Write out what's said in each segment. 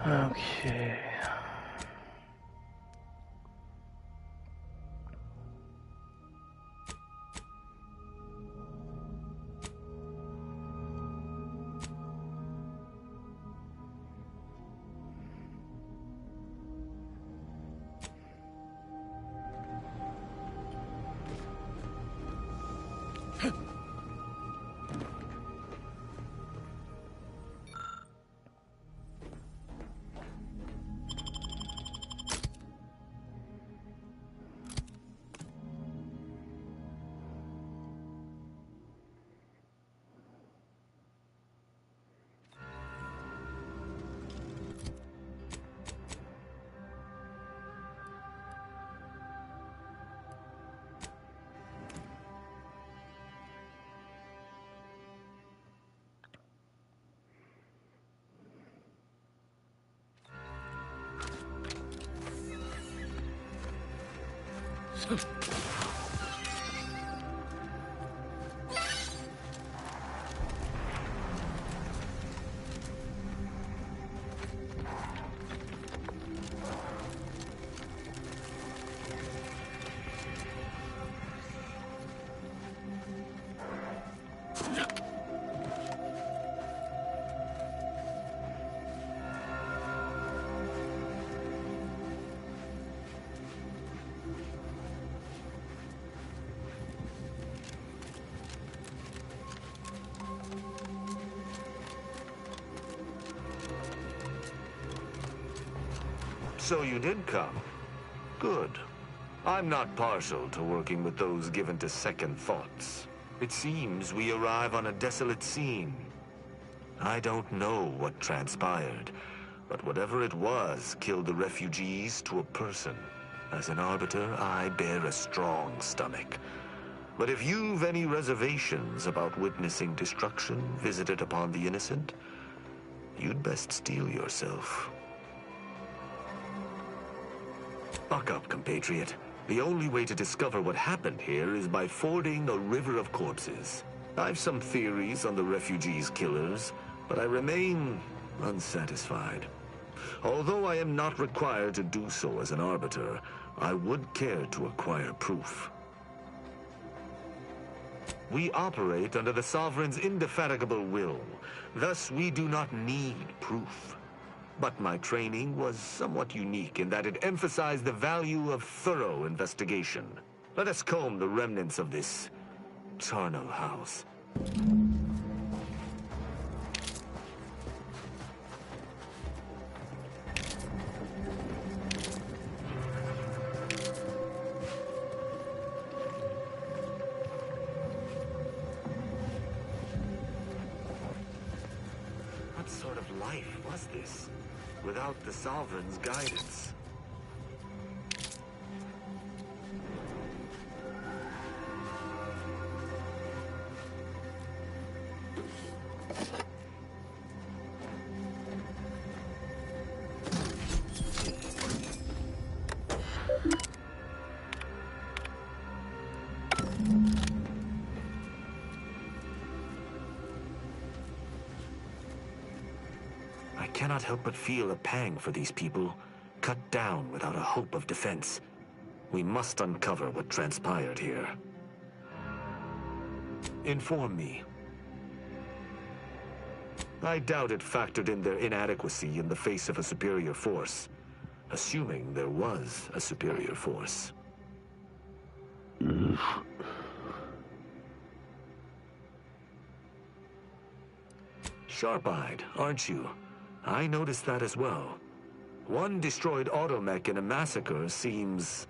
Okay. So you did come. Good. I'm not partial to working with those given to second thoughts. It seems we arrive on a desolate scene. I don't know what transpired, but whatever it was killed the refugees to a person. As an Arbiter, I bear a strong stomach. But if you've any reservations about witnessing destruction visited upon the innocent, you'd best steel yourself. Buck up, compatriot. The only way to discover what happened here is by fording a river of corpses. I've some theories on the refugees' killers, but I remain unsatisfied. Although I am not required to do so as an Arbiter, I would care to acquire proof. We operate under the Sovereign's indefatigable will. Thus, we do not need proof. But my training was somewhat unique in that it emphasized the value of thorough investigation. Let us comb the remnants of this charnel house. What sort of life was this, without the Sovereign's guidance? I cannot help but feel a pang for these people, cut down without a hope of defense. We must uncover what transpired here. Inform me. I doubt it factored in their inadequacy in the face of a superior force, assuming there was a superior force. Sharp-eyed, aren't you? I noticed that as well. One destroyed automech in a massacre seems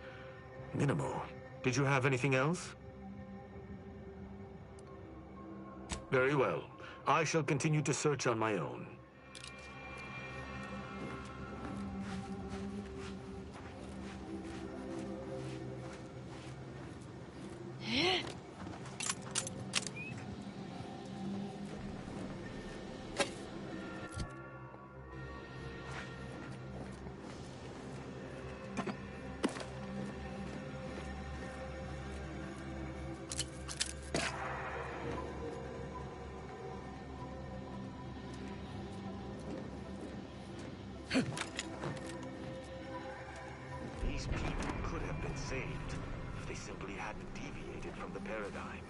minimal. Did you have anything else? Very well. I shall continue to search on my own. These people could have been saved if they simply hadn't deviated from the paradigm.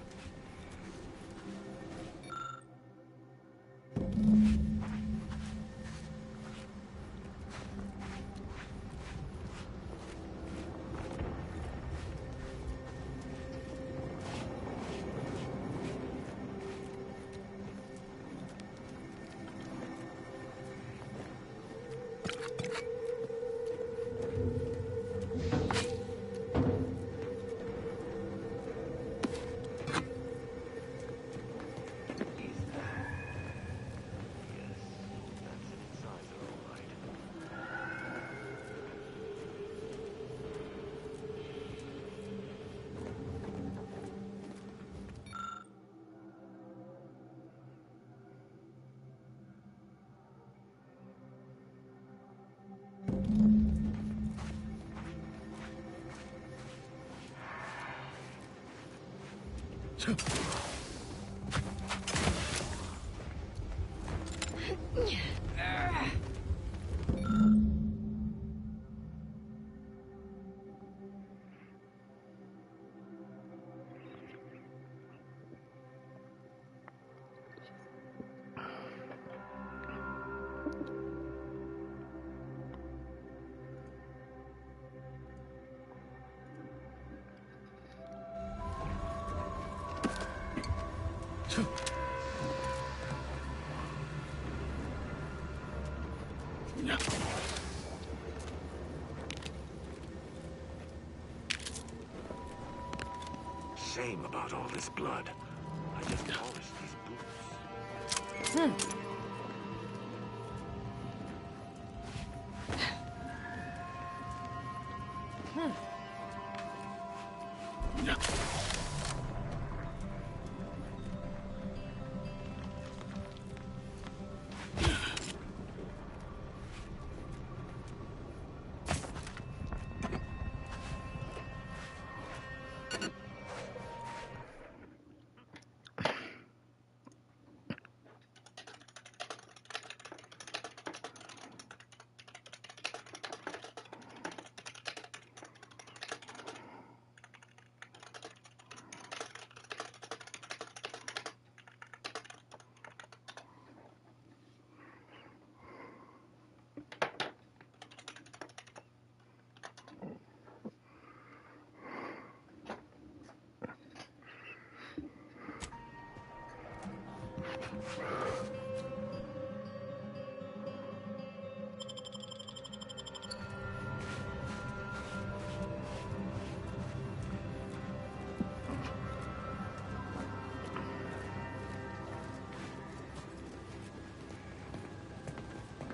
Shame about all this blood. I just polished these boots.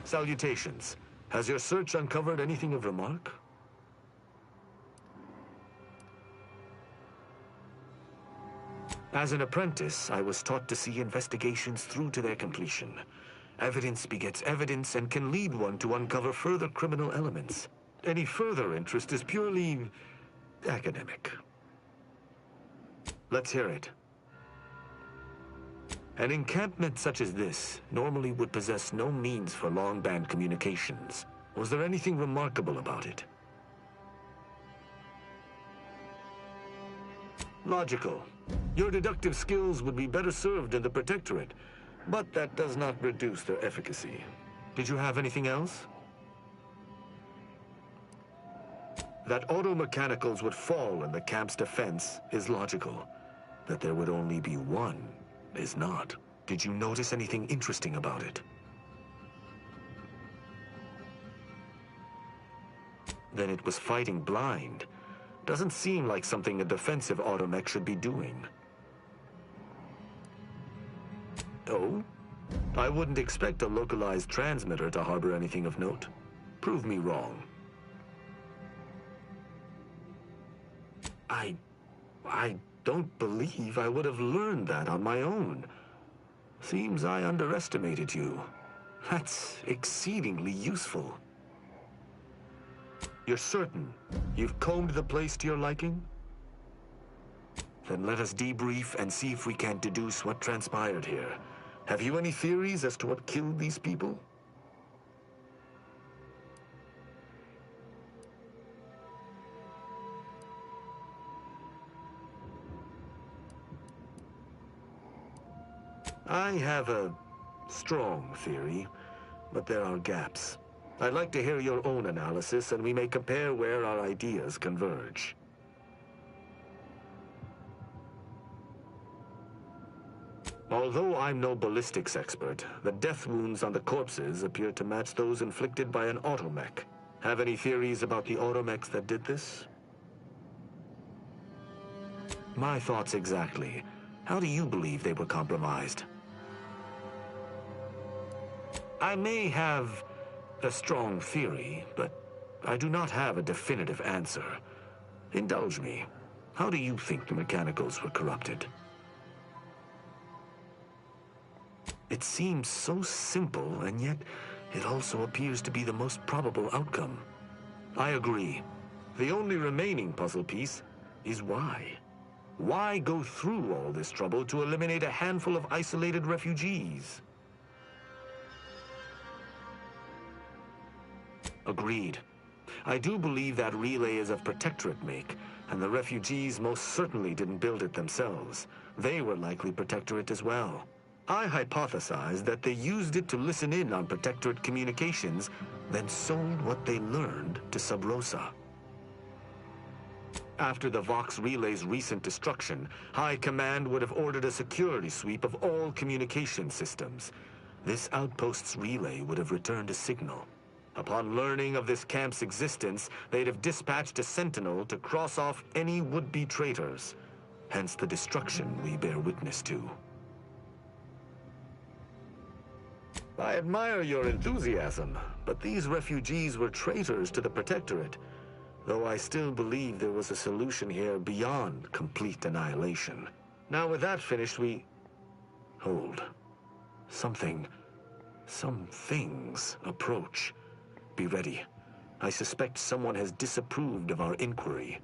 Salutations. Has your search uncovered anything of remark? As an apprentice, I was taught to see investigations through to their completion. Evidence begets evidence and can lead one to uncover further criminal elements. Any further interest is purely academic. Let's hear it. An encampment such as this normally would possess no means for long-band communications. Was there anything remarkable about it? Logical. Your deductive skills would be better served in the Protectorate, but that does not reduce their efficacy. Did you have anything else? That auto-mechanicals would fall in the camp's defense is logical. That there would only be one is not. Did you notice anything interesting about it? Then it was fighting blind. Doesn't seem like something a defensive automech should be doing. Oh? I wouldn't expect a localized transmitter to harbor anything of note. Prove me wrong. I don't believe I would have learned that on my own. Seems I underestimated you. That's exceedingly useful. You're certain you've combed the place to your liking? Then let us debrief and see if we can deduce what transpired here. Have you any theories as to what killed these people? I have a strong theory, but there are gaps. I'd like to hear your own analysis, and we may compare where our ideas converge. Although I'm no ballistics expert, the death wounds on the corpses appear to match those inflicted by an automech. Have any theories about the automechs that did this? My thoughts exactly. How do you believe they were compromised? I may have a strong theory, but I do not have a definitive answer. Indulge me. How do you think the mechanicals were corrupted? It seems so simple, and yet it also appears to be the most probable outcome. I agree. The only remaining puzzle piece is why. Why go through all this trouble to eliminate a handful of isolated refugees? Agreed. I do believe that relay is of Protectorate make, and the refugees most certainly didn't build it themselves. They were likely Protectorate as well. I hypothesize that they used it to listen in on Protectorate communications, then sold what they learned to Sub Rosa. After the Vox Relay's recent destruction, High Command would have ordered a security sweep of all communication systems. This outpost's relay would have returned a signal. Upon learning of this camp's existence, they'd have dispatched a sentinel to cross off any would-be traitors. Hence the destruction we bear witness to. I admire your enthusiasm, but these refugees were traitors to the Protectorate, though I still believe there was a solution here beyond complete annihilation. Now with that finished, hold. Some things approach. Be ready. I suspect someone has disapproved of our inquiry.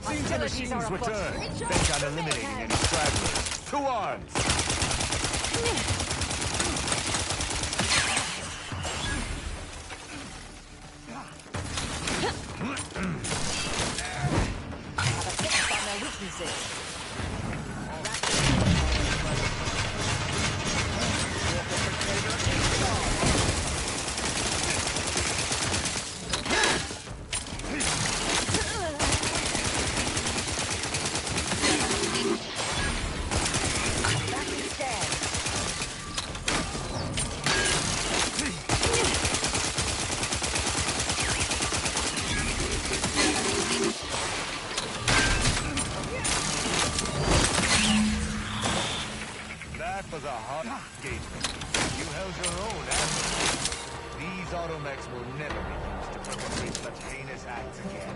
Seems the machines return, bent on eliminating any stragglers. To arms! Have a fix on their weaknesses. Was a hot engagement. You held your own, and these automechs will never be used to perpetrate such heinous acts again.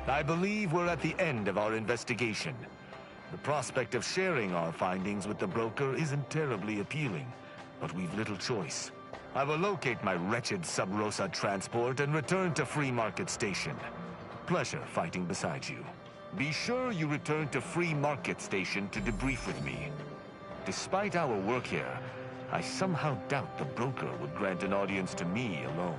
I believe we're at the end of our investigation. The prospect of sharing our findings with the broker isn't terribly appealing. But we've little choice. I will locate my wretched Sub Rosa transport and return to Free Market Station. Pleasure fighting beside you. Be sure you return to Free Market Station to debrief with me. Despite our work here, I somehow doubt the broker would grant an audience to me alone.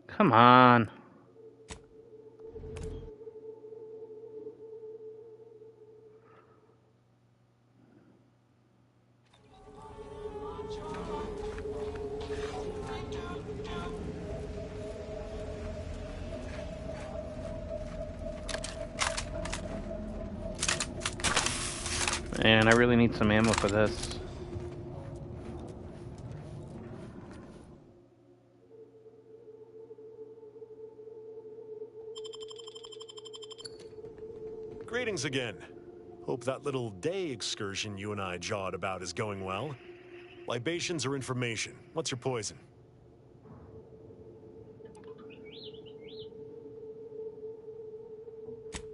Come on. Man, I really need some ammo for this. Greetings again. Hope that little day excursion you and I jawed about is going well. Libations or information? What's your poison?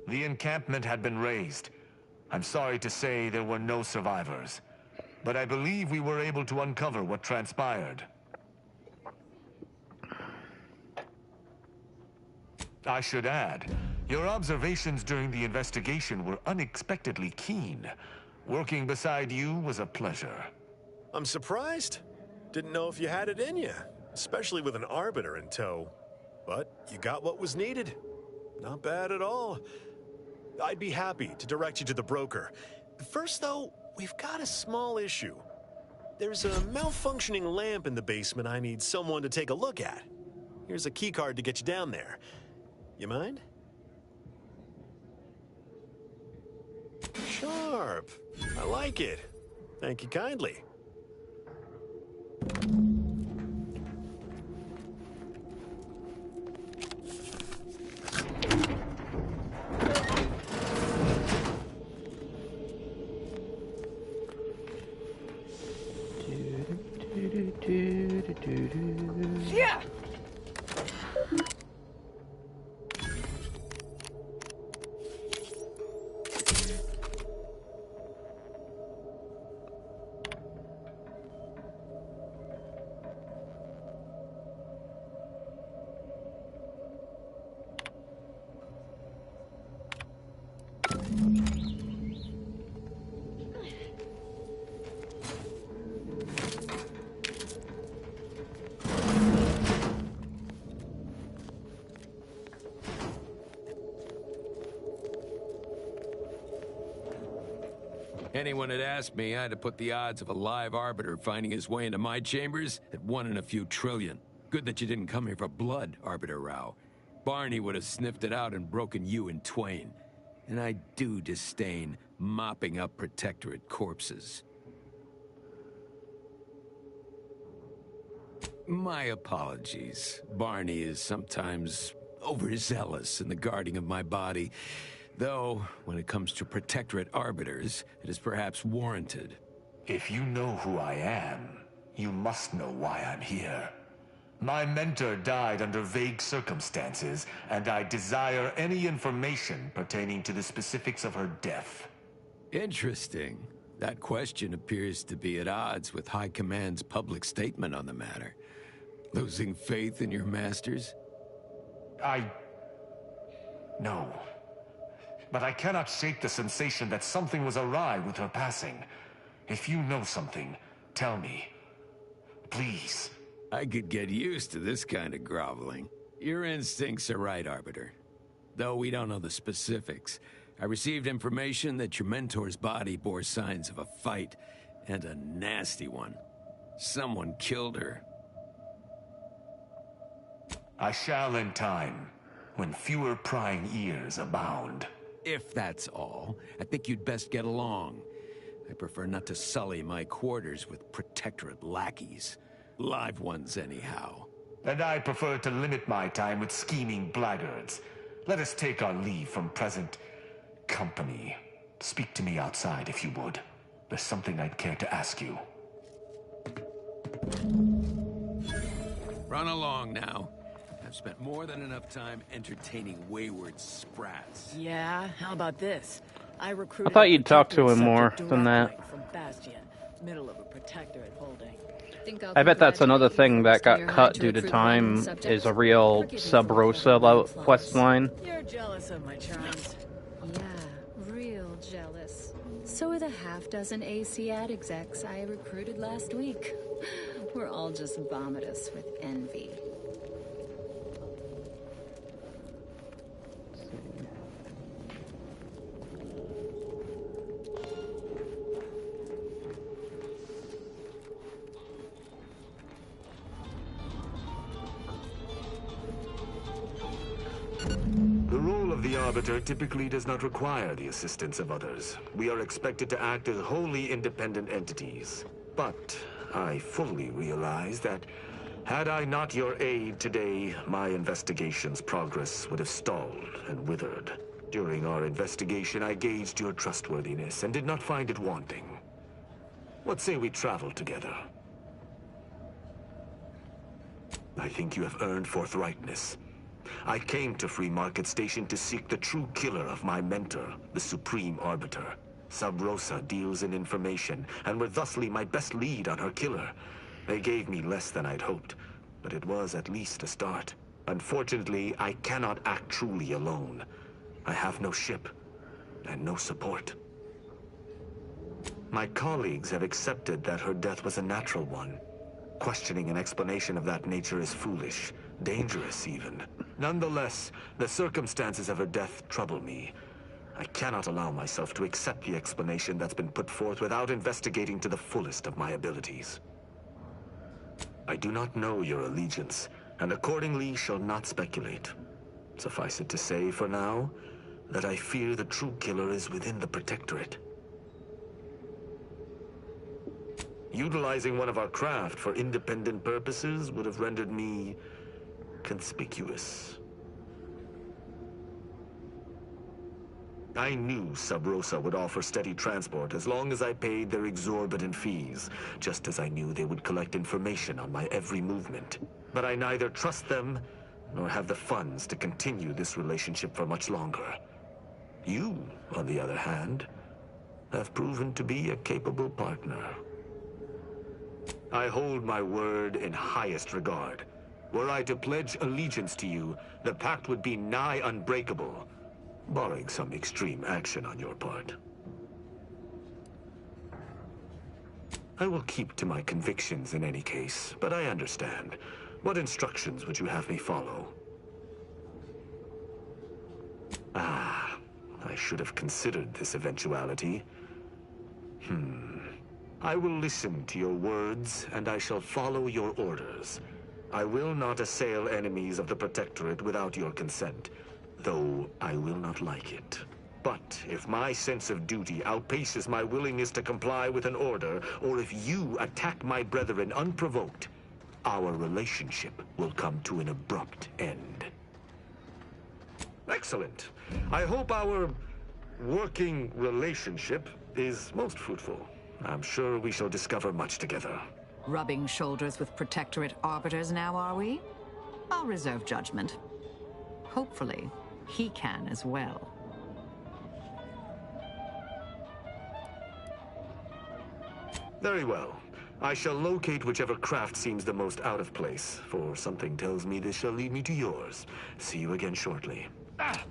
The encampment had been razed. I'm sorry to say there were no survivors, but I believe we were able to uncover what transpired. I should add, your observations during the investigation were unexpectedly keen. Working beside you was a pleasure. I'm surprised. Didn't know if you had it in you, especially with an Arbiter in tow. But you got what was needed. Not bad at all. I'd be happy to direct you to the broker. First, though, we've got a small issue. There's a malfunctioning lamp in the basement I need someone to take a look at. Here's a keycard to get you down there. You mind? Sharp. I like it. Thank you kindly. Yeah. Anyone had asked me, I'd have put the odds of a live Arbiter finding his way into my chambers at 1 in a few trillion. Good that you didn't come here for blood, Arbiter Rao. Barney would have sniffed it out and broken you in twain. And I do disdain mopping up Protectorate corpses. My apologies. Barney is sometimes overzealous in the guarding of my body. Though, when it comes to Protectorate Arbiters, it is perhaps warranted. If you know who I am, you must know why I'm here. My mentor died under vague circumstances, and I desire any information pertaining to the specifics of her death. Interesting. That question appears to be at odds with High Command's public statement on the matter. Losing faith in your masters? No. But I cannot shake the sensation that something was awry with her passing. If you know something, tell me. Please. I could get used to this kind of groveling. Your instincts are right, Arbiter. Though we don't know the specifics, I received information that your mentor's body bore signs of a fight, and a nasty one. Someone killed her. I shall in time, when fewer prying ears abound. If that's all, I think you'd best get along. I prefer not to sully my quarters with Protectorate lackeys. Live ones, anyhow. And I prefer to limit my time with scheming blackguards. Let us take our leave from present company. Speak to me outside, if you would. There's something I'd care to ask you. Run along now. I've spent more than enough time entertaining wayward sprats. Yeah, how about this? I recruited. I thought you'd talk to him subject more than that. directly from Bastion, middle of a Protectorate holding. I bet that's another thing that got cut due to time, is a real Sub Rosa quest line. You're jealous of my charms. Yeah, real jealous. So are the half-dozen ACAD execs I recruited last week. We're all just vomitous with envy. The role of the Arbiter typically does not require the assistance of others. We are expected to act as wholly independent entities. But I fully realize that had I not your aid today, my investigation's progress would have stalled and withered. During our investigation, I gauged your trustworthiness and did not find it wanting. What say we travel together? I think you have earned forthrightness. I came to Free Market Station to seek the true killer of my mentor, the Supreme Arbiter. Sub Rosa deals in information, and were thusly my best lead on her killer. They gave me less than I'd hoped, but it was at least a start. Unfortunately, I cannot act truly alone. I have no ship, and no support. My colleagues have accepted that her death was a natural one. Questioning an explanation of that nature is foolish, dangerous even. Nonetheless, the circumstances of her death trouble me. I cannot allow myself to accept the explanation that's been put forth without investigating to the fullest of my abilities. I do not know your allegiance, and accordingly shall not speculate. Suffice it to say, for now, that I fear the true killer is within the Protectorate. Utilizing one of our craft for independent purposes would have rendered me conspicuous. I knew Sub Rosa would offer steady transport as long as I paid their exorbitant fees, just as I knew they would collect information on my every movement. But I neither trust them, nor have the funds to continue this relationship for much longer. You, on the other hand, have proven to be a capable partner. I hold my word in highest regard. Were I to pledge allegiance to you, the pact would be nigh unbreakable, barring some extreme action on your part. I will keep to my convictions in any case, but I understand. What instructions would you have me follow? Ah, I should have considered this eventuality. I will listen to your words, and I shall follow your orders. I will not assail enemies of the Protectorate without your consent, though I will not like it. But if my sense of duty outpaces my willingness to comply with an order, or if you attack my brethren unprovoked, our relationship will come to an abrupt end. Excellent. I hope our working relationship is most fruitful. I'm sure we shall discover much together. Rubbing shoulders with Protectorate arbiters now, are we? I'll reserve judgment. Hopefully, he can as well. Very well. I shall locate whichever craft seems the most out of place, for something tells me this shall lead me to yours. See you again shortly. Ah!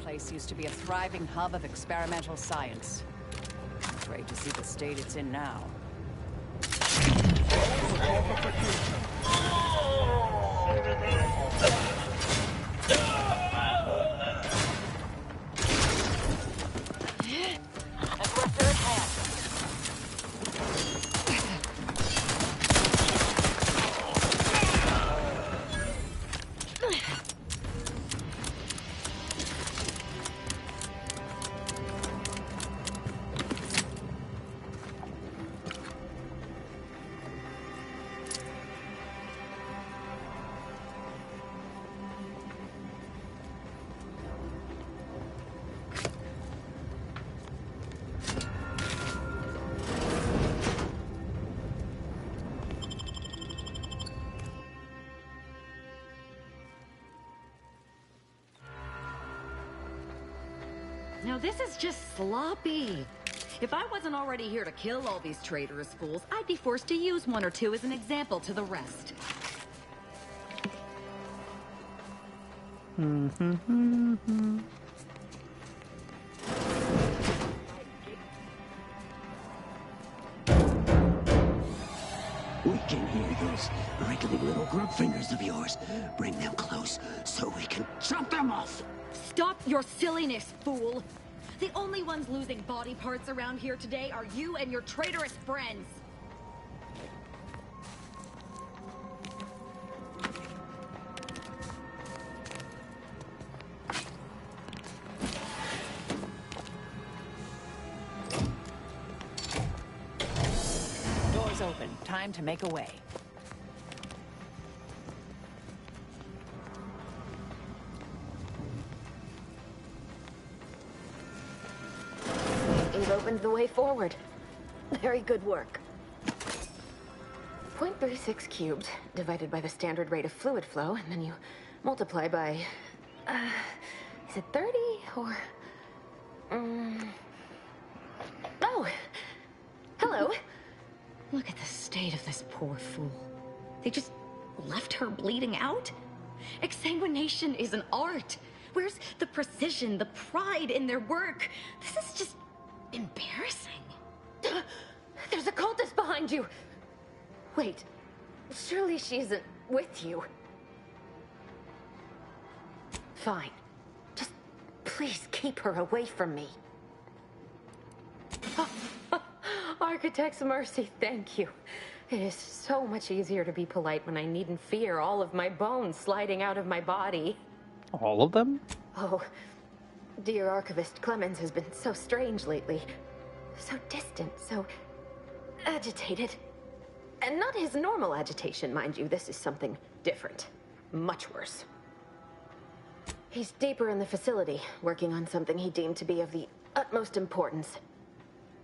place used to be a thriving hub of experimental science. Great to see the state it's in now. Now this is just sloppy. If I wasn't already here to kill all these traitorous fools, I'd be forced to use one or two as an example to the rest. We can hear those wriggling little grub fingers of yours. Bring them close so we can chop them off. Stop your silliness, fool! The only ones losing body parts around here today are you and your traitorous friends. Doors open. Time to make a way. You've opened the way forward. Very good work. 0.36 cubed divided by the standard rate of fluid flow, and then you multiply by... is it 30 or... Oh! Hello! Look at the state of this poor fool. They just left her bleeding out? Exsanguination is an art. Where's the precision, the pride in their work? This is just embarrassing. There's a cultist behind you! Wait, surely she isn't with you. Fine. Just please keep her away from me. Architect's mercy, thank you. It is so much easier to be polite when I needn't fear all of my bones sliding out of my body. All of them? Oh, dear Archivist Clemens has been so strange lately. So distant, so agitated. And not his normal agitation, mind you. This is something different. Much worse. He's deeper in the facility, working on something he deemed to be of the utmost importance.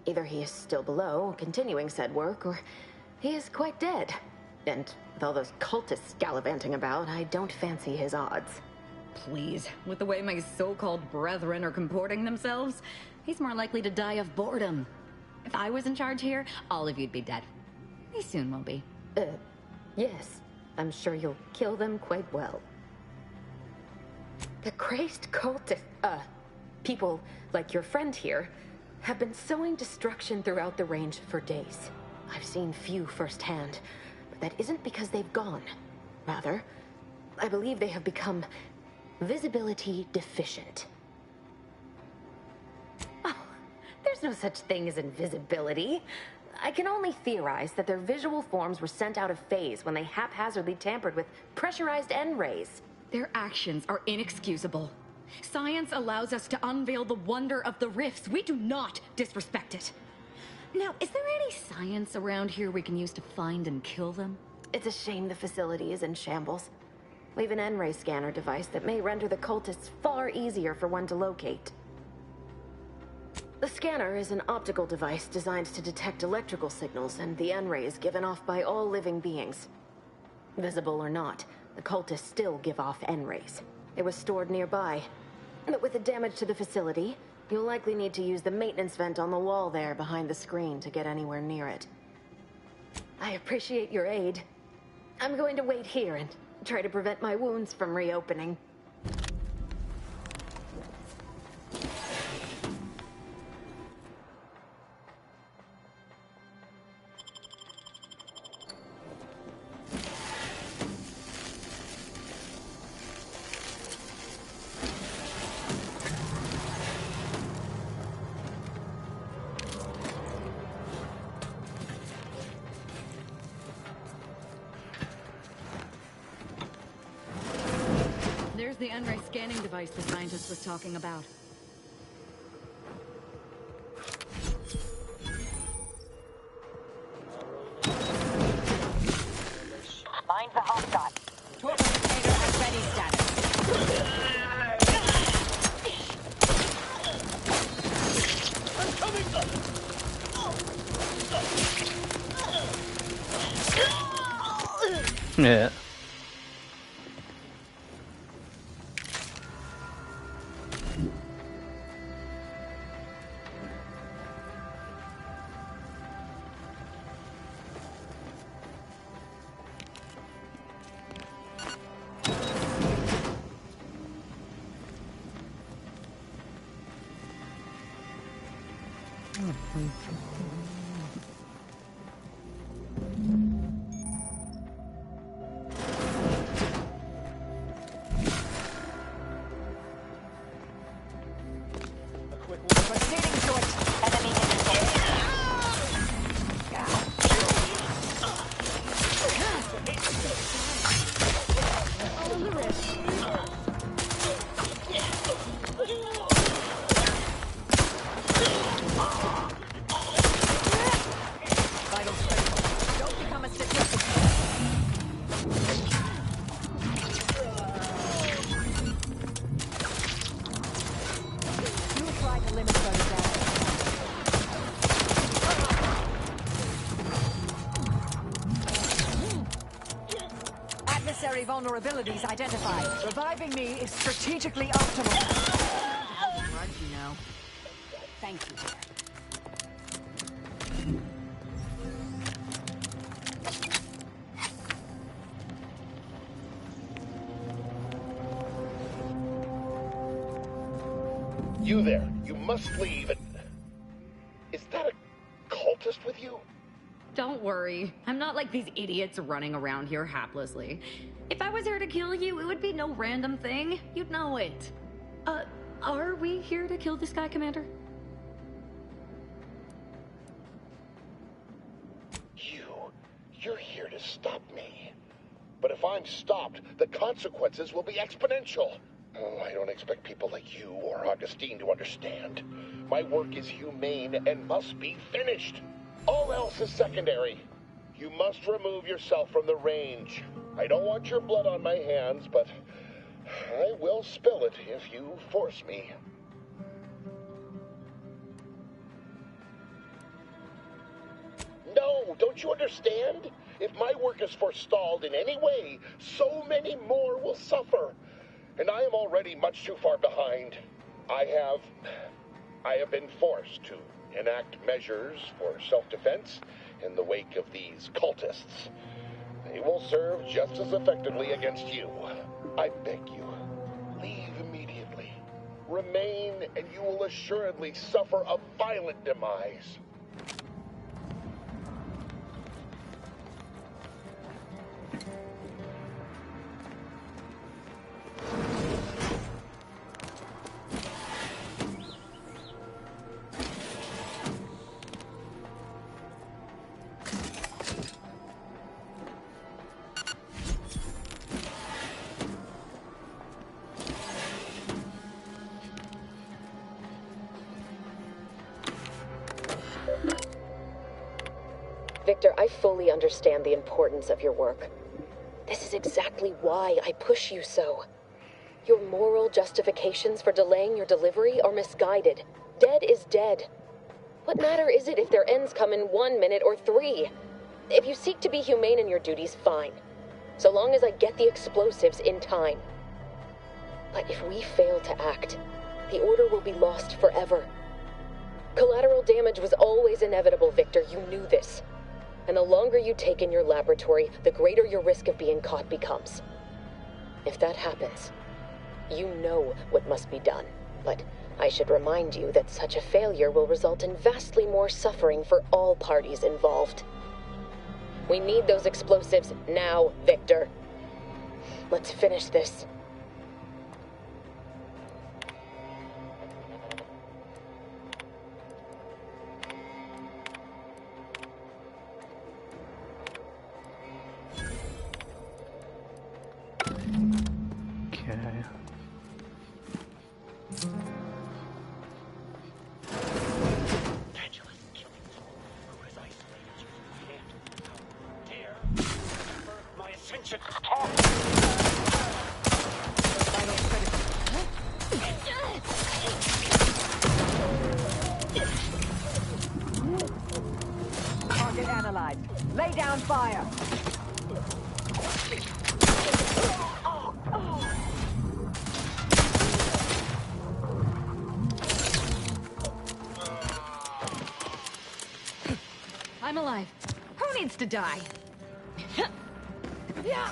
Either he is still below, continuing said work, or he is quite dead. And with all those cultists gallivanting about, I don't fancy his odds. Please, with the way my so-called brethren are comporting themselves, he's more likely to die of boredom. If I was in charge here, all of you'd be dead. He soon will be. Yes. I'm sure you'll kill them quite well. The crazed cultist, people like your friend here, have been sowing destruction throughout the range for days. I've seen few firsthand, but that isn't because they've gone. Rather, I believe they have become visibility deficient. Oh, there's no such thing as invisibility. I can only theorize that their visual forms were sent out of phase when they haphazardly tampered with pressurized N-rays. Their actions are inexcusable. Science allows us to unveil the wonder of the rifts. We do not disrespect it. Now, is there any science around here we can use to find and kill them? It's a shame the facility is in shambles. We've an N-ray scanner device that may render the cultists far easier for one to locate. The scanner is an optical device designed to detect electrical signals and the N-rays given off by all living beings. Visible or not, the cultists still give off N-rays. It was stored nearby. But with the damage to the facility, you'll likely need to use the maintenance vent on the wall there behind the screen to get anywhere near it. I appreciate your aid. I'm going to wait here and try to prevent my wounds from reopening. the N-ray scanning device the scientist was talking about? Find the hotspot. Torpedo at ready status. Yeah. Proceeding to it. Enemy intercepted. Vitals critical. Don't become a statistic. You try to limit further damage. Adversary vulnerabilities identified. Reviving me is strategically optimal. Hard, you know. Thank you. You there, you must leave. Is that a cultist with you? Don't worry. I'm not like these idiots running around here haplessly. If I was here to kill you, it would be no random thing. You'd know it. Are we here to kill this guy, Commander? You're here to stop me. But if I'm stopped, the consequences will be exponential. Oh, I don't expect people like you or Augustine to understand. My work is humane and must be finished. All else is secondary. You must remove yourself from the range. I don't want your blood on my hands, but I will spill it if you force me. No, don't you understand? If my work is forestalled in any way, so many more will suffer. And I am already much too far behind. I have been forced to enact measures for self-defense in the wake of these cultists. They will serve just as effectively against you. I beg you, leave immediately. Remain, and you will assuredly suffer a violent demise. Victor, I fully understand the importance of your work. This is exactly why I push you so. Your moral justifications for delaying your delivery are misguided. Dead is dead. What matter is it if their ends come in 1 minute or 3? If you seek to be humane in your duties, fine. So long as I get the explosives in time. But if we fail to act, the Order will be lost forever. Collateral damage was always inevitable, Victor. You knew this. And the longer you take in your laboratory, the greater your risk of being caught becomes. If that happens, you know what must be done. But I should remind you that such a failure will result in vastly more suffering for all parties involved. We need those explosives now, Victor. Let's finish this. Okay. attention. Careful. Target analyzed. Lay down fire. I'm alive. Who needs to die? Yeah.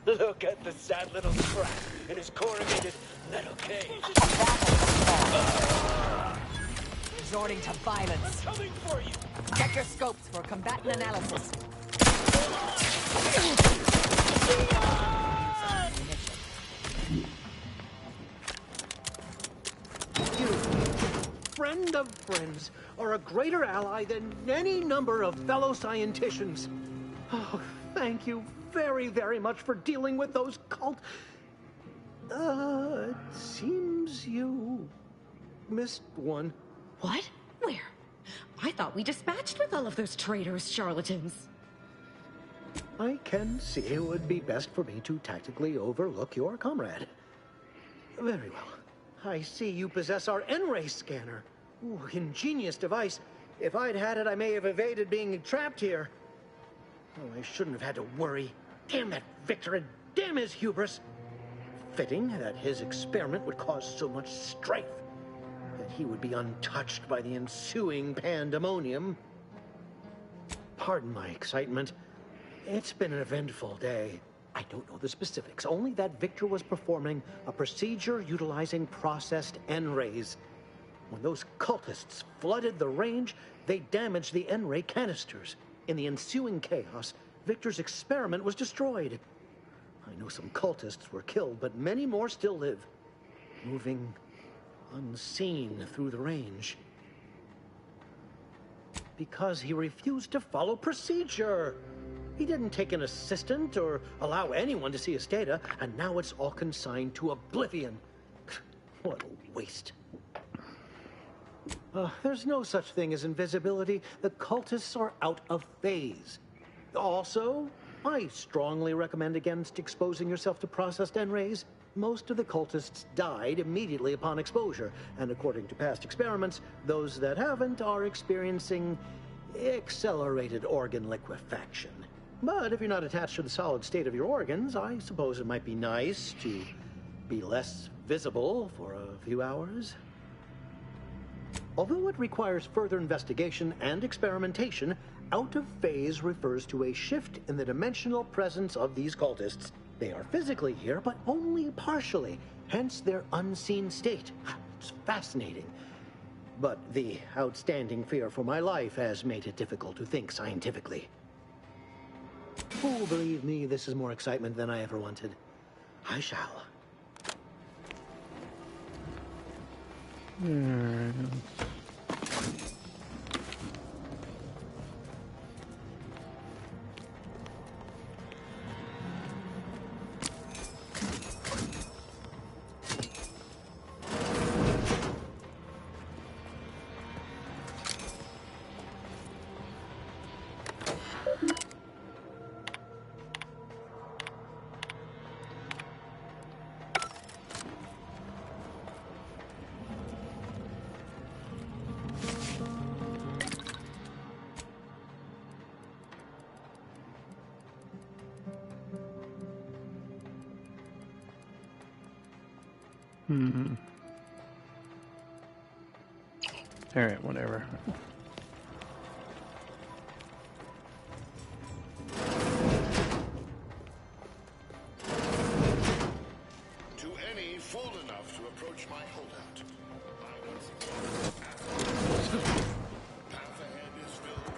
Look at the sad little scrap in his corrugated metal cage. Resorting to violence. Coming for you. Check your scopes for combatant analysis. You, friend of friends, are a greater ally than any number of fellow scienticians. Oh, thank you very, very much for dealing with those cult... it seems you missed one. What? Where? I thought we dispatched with all of those traitors, charlatans. I can see it would be best for me to tactically overlook your comrade. Very well. I see you possess our N-ray scanner. Ooh, ingenious device. If I'd had it, I may have evaded being trapped here. Oh, I shouldn't have had to worry. Damn that Victor and damn his hubris. Fitting that his experiment would cause so much strife, that he would be untouched by the ensuing pandemonium. Pardon my excitement. It's been an eventful day. I don't know the specifics, only that Victor was performing a procedure utilizing processed N-rays. When those cultists flooded the range, they damaged the N-ray canisters. In the ensuing chaos, Victor's experiment was destroyed. I know some cultists were killed, but many more still live, moving unseen through the range. Because he refused to follow procedure. He didn't take an assistant or allow anyone to see his data, and now it's all consigned to oblivion. What a waste. There's no such thing as invisibility. The cultists are out of phase. Also, I strongly recommend against exposing yourself to processed N-rays. Most of the cultists died immediately upon exposure, and according to past experiments, those that haven't are experiencing accelerated organ liquefaction. But if you're not attached to the solid state of your organs, I suppose it might be nice to be less visible for a few hours. Although it requires further investigation and experimentation, out of phase refers to a shift in the dimensional presence of these cultists. They are physically here, but only partially, hence their unseen state. It's fascinating. But the outstanding fear for my life has made it difficult to think scientifically. Oh, believe me, this is more excitement than I ever wanted. I shall. Alright, whatever. To any fool enough to approach my holdout, path ahead is filled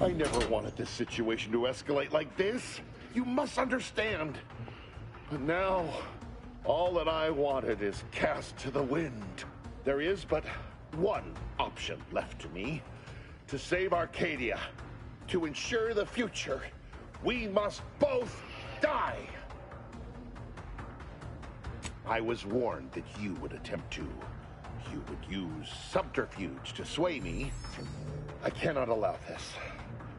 I never wanted this situation to escalate like this. You must understand. But now, all that I wanted is cast to the wind. There is but one option left to me. To save Arcadia, to ensure the future, we must both die. I was warned that you would attempt to. You would use subterfuge to sway me. I cannot allow this.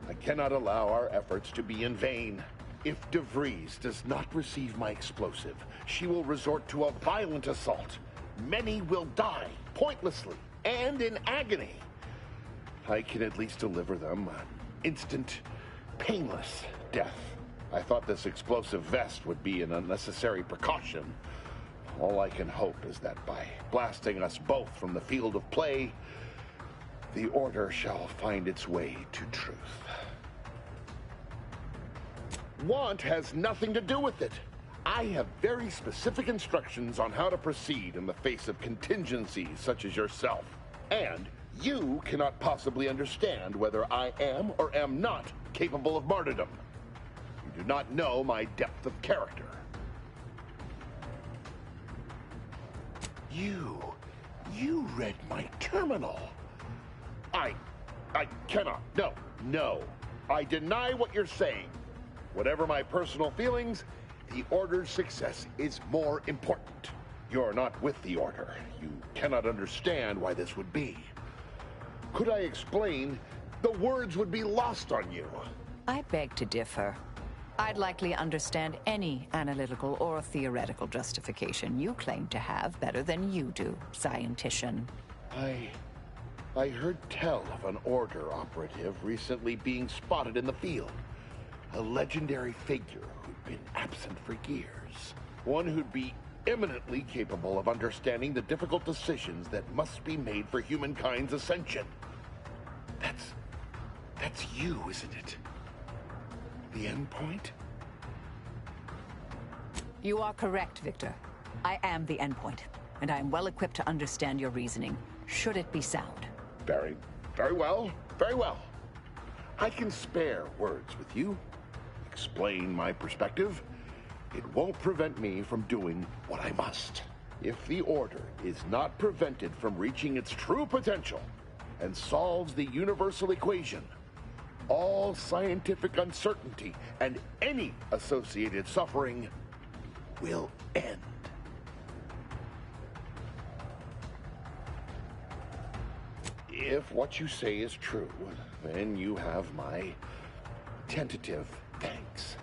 I cannot allow our efforts to be in vain. If DeVries does not receive my explosive, she will resort to a violent assault. Many will die, pointlessly, and in agony. I can at least deliver them an instant, painless death. I thought this explosive vest would be an unnecessary precaution. All I can hope is that by blasting us both from the field of play, the Order shall find its way to truth. Want has nothing to do with it. I have very specific instructions on how to proceed in the face of contingencies such as yourself. And you cannot possibly understand whether I am or am not capable of martyrdom. You do not know my depth of character. You read my terminal. I cannot. No. I deny what you're saying. Whatever my personal feelings, the Order's success is more important. You're not with the Order. You cannot understand why this would be. Could I explain, the words would be lost on you. I beg to differ. I'd likely understand any analytical or theoretical justification you claim to have better than you do, scientician. I heard tell of an Order operative recently being spotted in the field. A legendary figure who'd been absent for years. One who'd be eminently capable of understanding the difficult decisions that must be made for humankind's ascension. That's you, isn't it? The endpoint? You are correct, Victor. I am the endpoint, and I am well equipped to understand your reasoning, should it be sound. Very well. I can spare words with you. Explain my perspective. it won't prevent me from doing what I must. If the Order is not prevented from reaching its true potential and solves the universal equation, all scientific uncertainty and any associated suffering will end. If what you say is true, then you have my tentative thanks.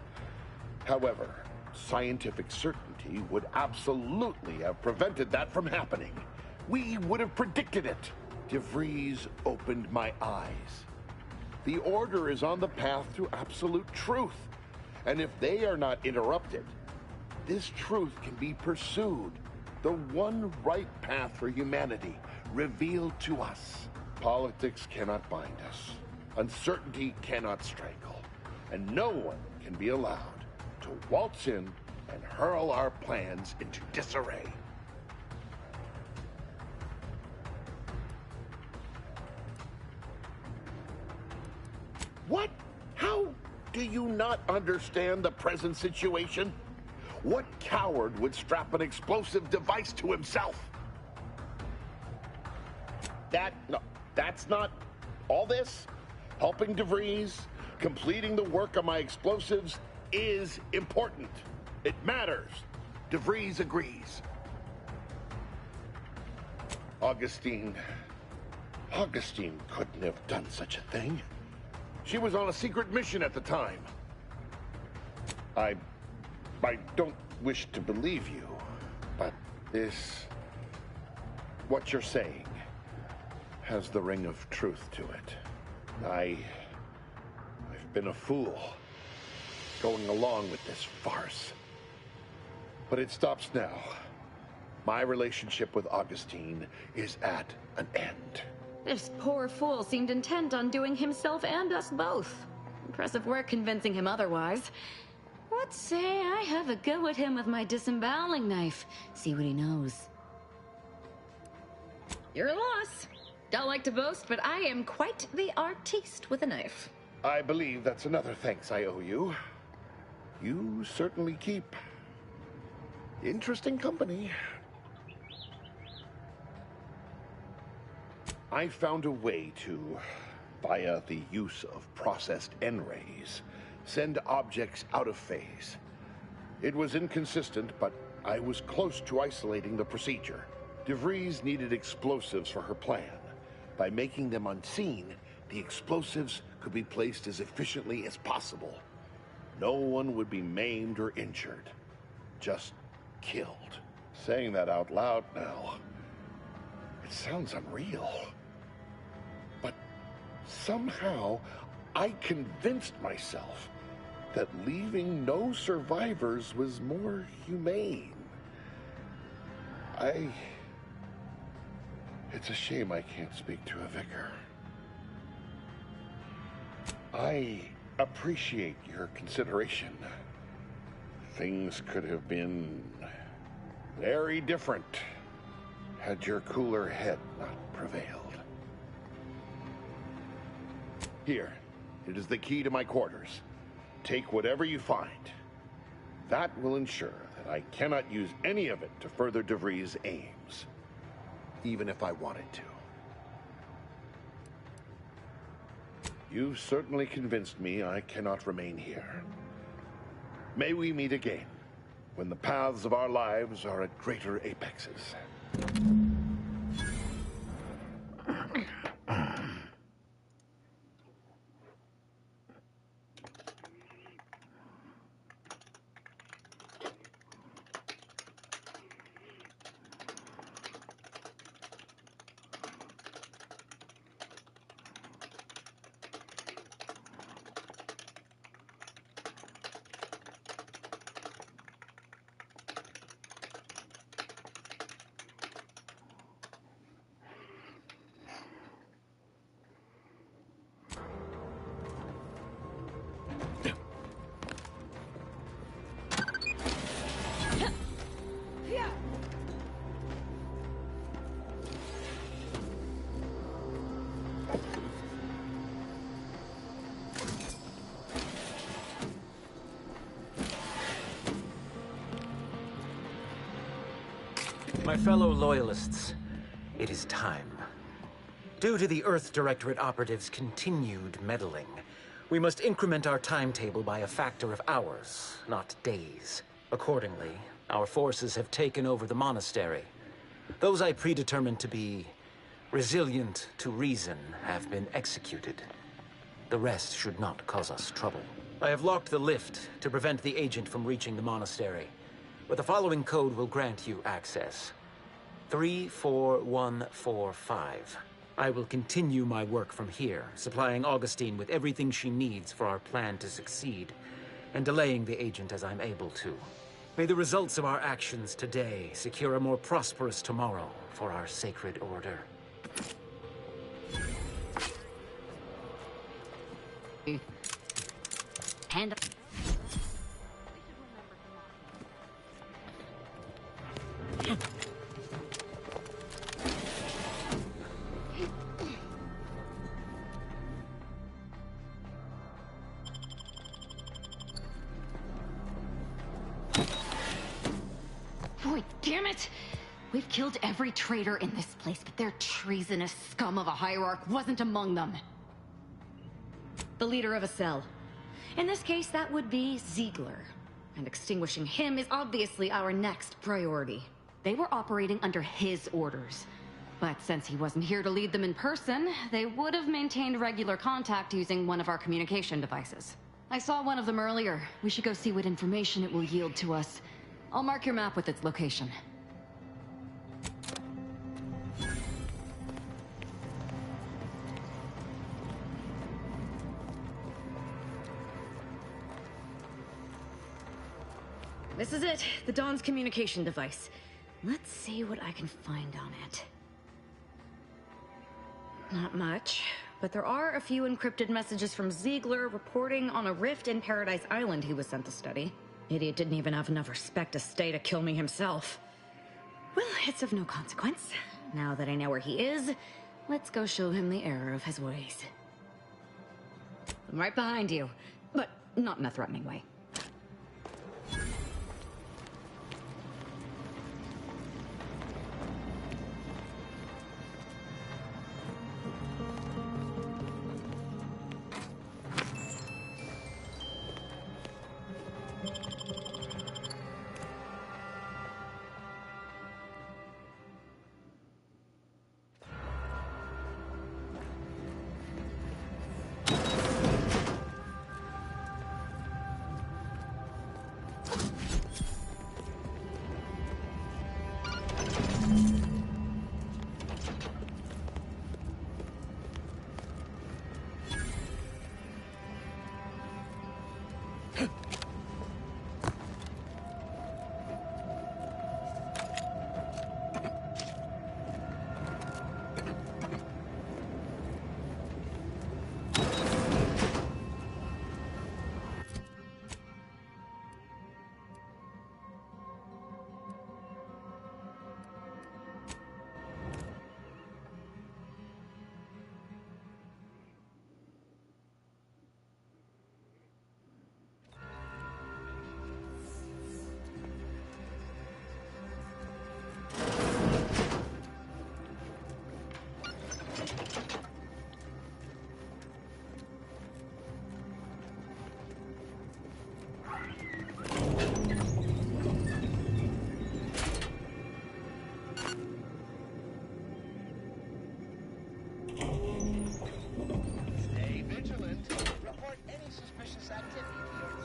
However, scientific certainty would absolutely have prevented that from happening. We would have predicted it. DeVries opened my eyes. The Order is on the path to absolute truth. And if they are not interrupted, this truth can be pursued. The one right path for humanity revealed to us. Politics cannot bind us. Uncertainty cannot strangle. And no one can be allowed to waltz in and hurl our plans into disarray. What? How do you not understand the present situation? What coward would strap an explosive device to himself? That's not all this. Helping DeVries, completing the work on my explosives is important. It matters. DeVries agrees. Augustine couldn't have done such a thing. She was on a secret mission at the time. I don't wish to believe you, but what you're saying has the ring of truth to it. I've been a fool going along with this farce. But it stops now. My relationship with Augustine is at an end. This poor fool seemed intent on doing himself and us both. Impressive work convincing him otherwise. Let's say I have a go at him with my disemboweling knife. See what he knows. Your loss. Don't like to boast, but I am quite the artiste with a knife. I believe that's another thanks I owe you. You certainly keep interesting company. I found a way to, via the use of processed N-rays, send objects out of phase. It was inconsistent, but I was close to isolating the procedure. DeVries needed explosives for her plan. By making them unseen, the explosives could be placed as efficiently as possible. No one would be maimed or injured, just killed. Saying that out loud now, it sounds unreal. But somehow, I convinced myself that leaving no survivors was more humane. It's a shame I can't speak to a vicar. I appreciate your consideration. Things could have been very different had your cooler head not prevailed. Here, it is the key to my quarters. Take whatever you find. That will ensure that I cannot use any of it to further DeVries' aims, even if I wanted to. You've certainly convinced me I cannot remain here. May we meet again, when the paths of our lives are at greater apexes. My fellow Loyalists, it is time. Due to the Earth Directorate operatives' continued meddling, we must increment our timetable by a factor of hours, not days. Accordingly, our forces have taken over the monastery. Those I predetermined to be resilient to reason have been executed. The rest should not cause us trouble. I have locked the lift to prevent the agent from reaching the monastery, but the following code will grant you access. 34145. I will continue my work from here, supplying Augustine with everything she needs for our plan to succeed, and delaying the agent as I'm able to. May the results of our actions today secure a more prosperous tomorrow for our sacred order. Hand up. Boy, damn it! We've killed every traitor in this place, but their treasonous scum of a hierarch wasn't among them. The leader of a cell. In this case, that would be Ziegler. And extinguishing him is obviously our next priority. They were operating under his orders. But since he wasn't here to lead them in person, they would have maintained regular contact using one of our communication devices. I saw one of them earlier. We should go see what information it will yield to us. I'll mark your map with its location. This is it, the Dawn's communication device. Let's see what I can find on it. Not much, but there are a few encrypted messages from Ziegler reporting on a rift in Paradise Island he was sent to study. Idiot didn't even have enough respect to stay to kill me himself. Well, it's of no consequence. Now that I know where he is, let's go show him the error of his ways. I'm right behind you, but not in a threatening way.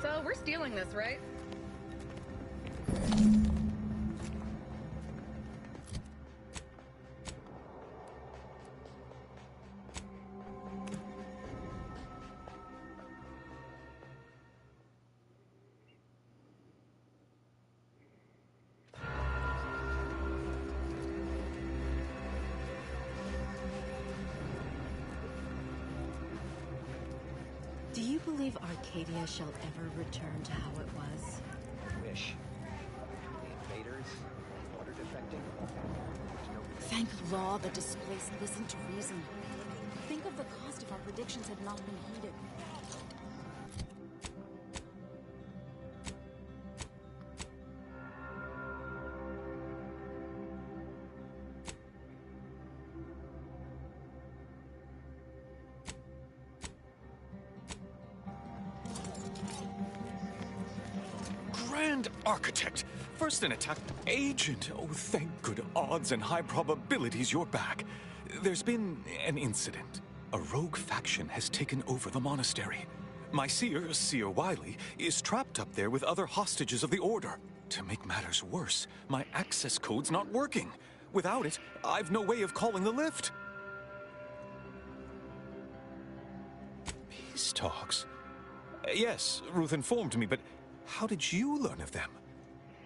So we're stealing this, right? Do you believe Arcadia shall ever return to how it was? Wish. The invaders, order defecting. Thank law that displaced listen to reason. Think of the cost if our predictions had not been heeded. Grand Architect! First an attack agent. Oh, thank good odds and high probabilities you're back. There's been an incident. A rogue faction has taken over the monastery. My seer, Seer Wily, is trapped up there with other hostages of the Order. To make matters worse, my access code's not working. Without it, I've no way of calling the lift. Peace talks? Yes, Ruth informed me, but how did you learn of them?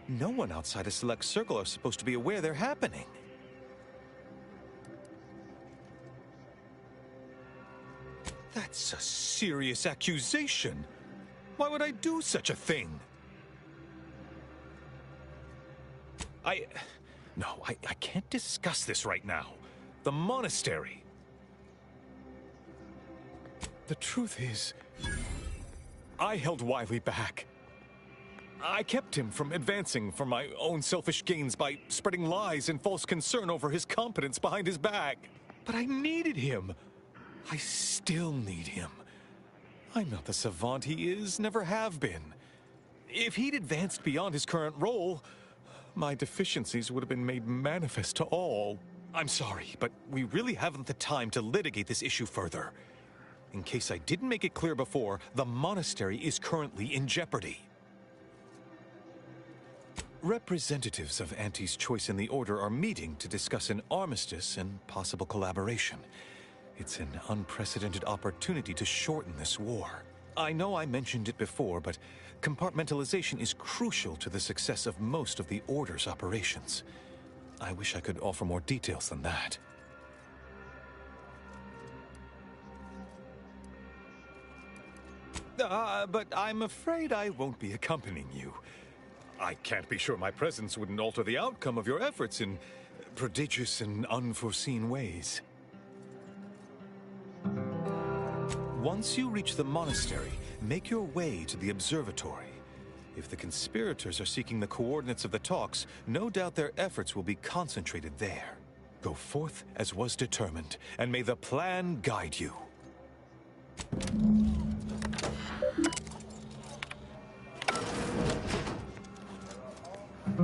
No one outside a select circle are supposed to be aware they're happening. That's a serious accusation. Why would I do such a thing? No, I can't discuss this right now. The monastery. The truth is, I held Wily back. I kept him from advancing for my own selfish gains by spreading lies and false concern over his competence behind his back. But I needed him. I still need him. I'm not the savant he is, never have been. If he'd advanced beyond his current role, my deficiencies would have been made manifest to all. I'm sorry, but we really haven't the time to litigate this issue further. In case I didn't make it clear before, the monastery is currently in jeopardy. Representatives of Auntie's Choice in the Order are meeting to discuss an armistice and possible collaboration. It's an unprecedented opportunity to shorten this war. I know I mentioned it before, but compartmentalization is crucial to the success of most of the Order's operations. I wish I could offer more details than that. But I'm afraid I won't be accompanying you. I can't be sure my presence wouldn't alter the outcome of your efforts in prodigious and unforeseen ways. Once you reach the monastery, make your way to the observatory. If the conspirators are seeking the coordinates of the talks, no doubt their efforts will be concentrated there. Go forth as was determined, and may the plan guide you.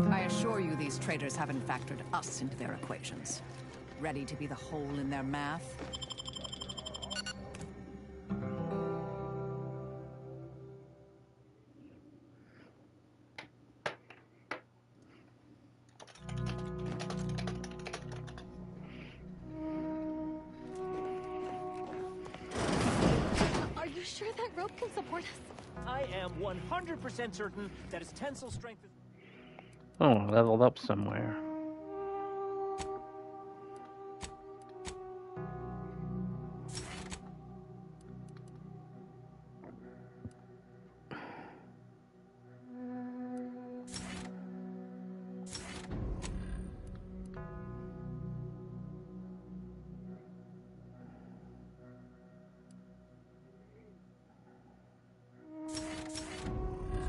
I assure you these traitors haven't factored us into their equations. Ready to be the hole in their math? Are you sure that rope can support us? I am 100% certain that its tensile strength is... Oh, leveled up somewhere.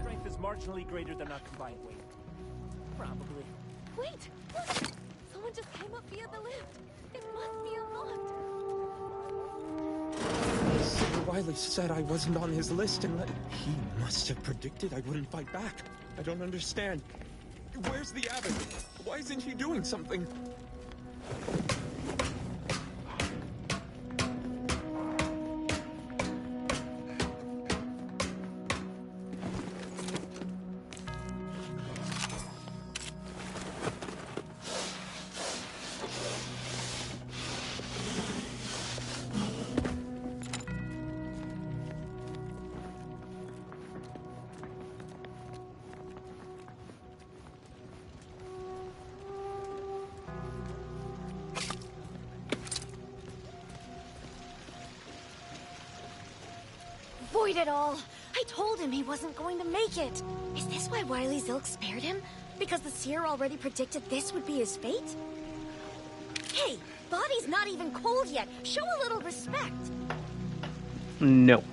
Strength is marginally greater than our combined weight. Probably. Wait! Look! Someone just came up via the lift. It must be unlocked. Seer Wily said I wasn't on his list and he must have predicted I wouldn't fight back. I don't understand. Where's the abbot? Why isn't he doing something? Void it all! I told him he wasn't going to make it! Is this why Wily Zilk spared him? Because the seer already predicted this would be his fate? Hey! Body's not even cold yet! Show a little respect! No.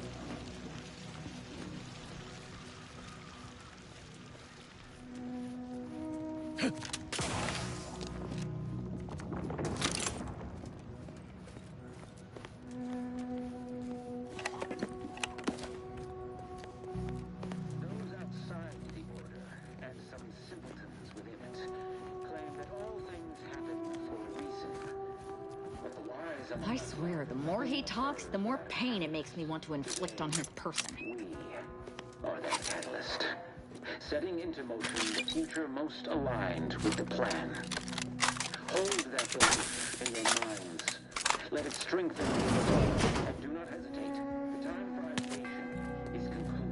I swear, the more he talks, the more pain it makes me want to inflict on his person. We are that catalyst, setting into motion the future most aligned with the plan. Hold that belief in your minds. Let it strengthen you, and do not hesitate. The time for activation is concluded.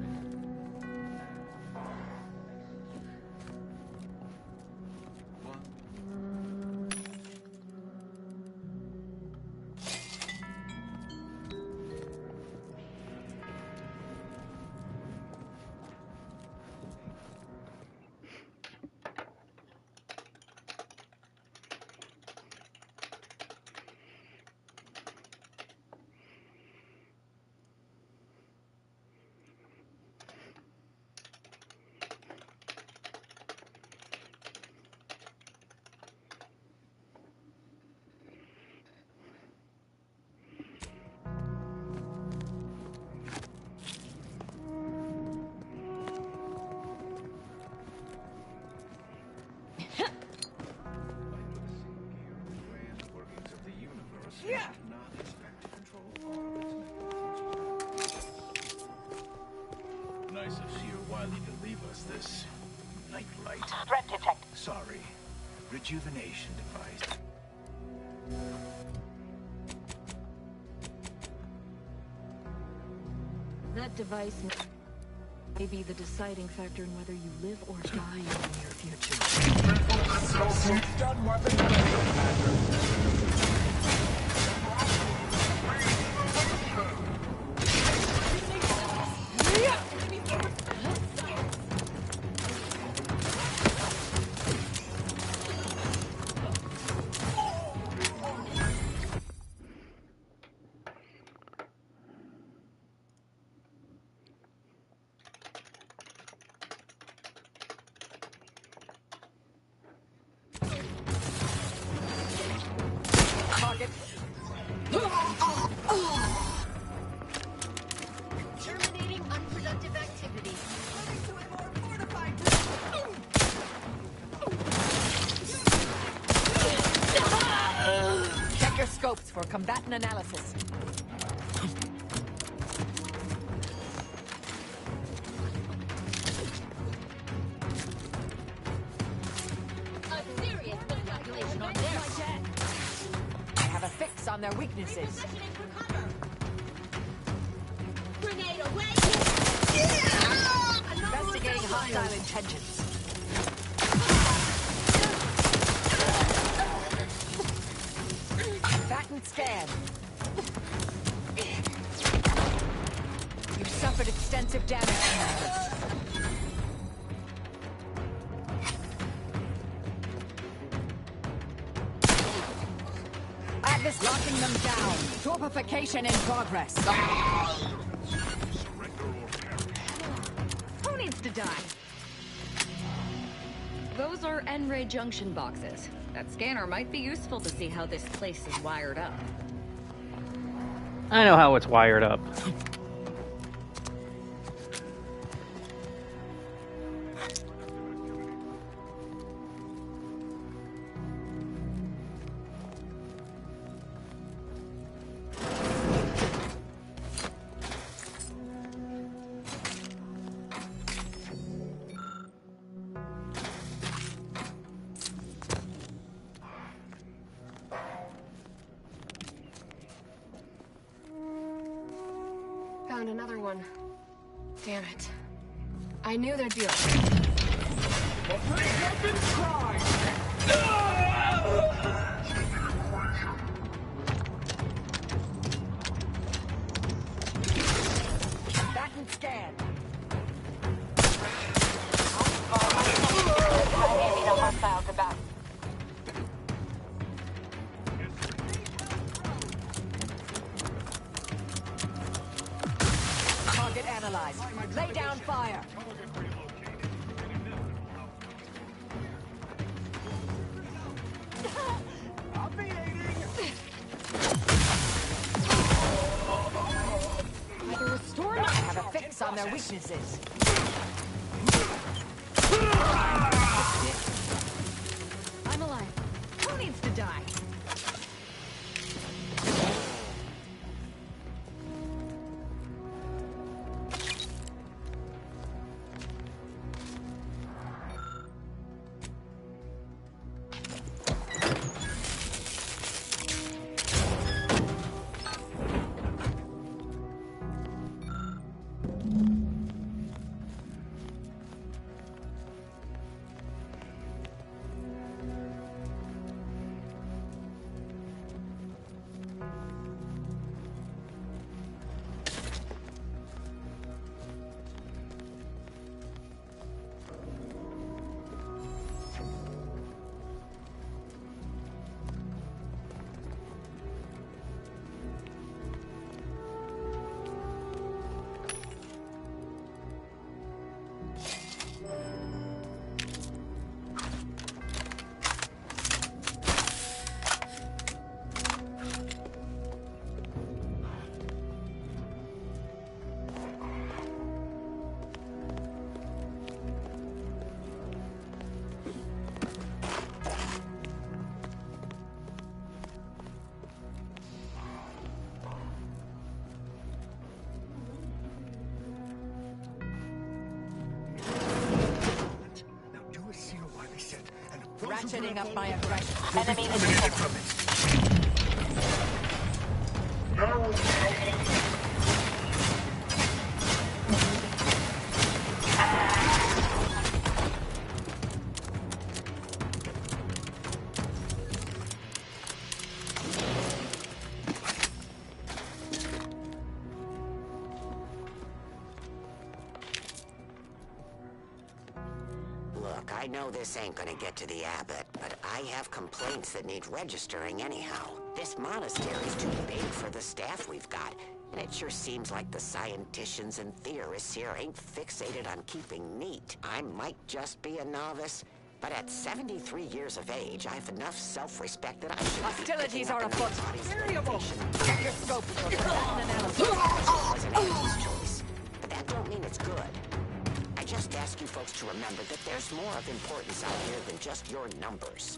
Nice of Sir Wily to leave us this nightlight. Threat detected. Sorry. Rejuvenation device. That device may be the deciding factor in whether you live or die in the near future. Done weapon ready, Terminating unproductive activity. Check your scopes for combatant analysis. A serious miscalculation on theirs. I have a fix on their weaknesses. Grenade away! Investigating hostile intentions. Combatant scan. You've suffered extensive damage. Agnes locking them down. Torpification in progress. Who needs to die? Those are N-ray junction boxes. That scanner might be useful to see how this place is wired up. I know how it's wired up. Found another one. Damn it. I knew there'd be a... Combatant scan. Hostile combatant. Target analyzed. Lay down fire. Either restore. I have a fix on their weaknesses. I'm alive. Who needs to die? Ratcheting up my aggression. Enemy eliminated from Look, I know this ain't gonna get to the abbot, but I have complaints that need registering anyhow. This monastery's too big for the staff we've got, and it sure seems like the scienticians and theorists here ain't fixated on keeping neat. I might just be a novice, but at 73 years of age, I have enough self-respect that I should Hostilities are afoot. Variable. Check your scope for an analysis. Was an analyst's choice, but that don't mean it's good. I just ask you folks to remember that there's more of importance out here than just your numbers.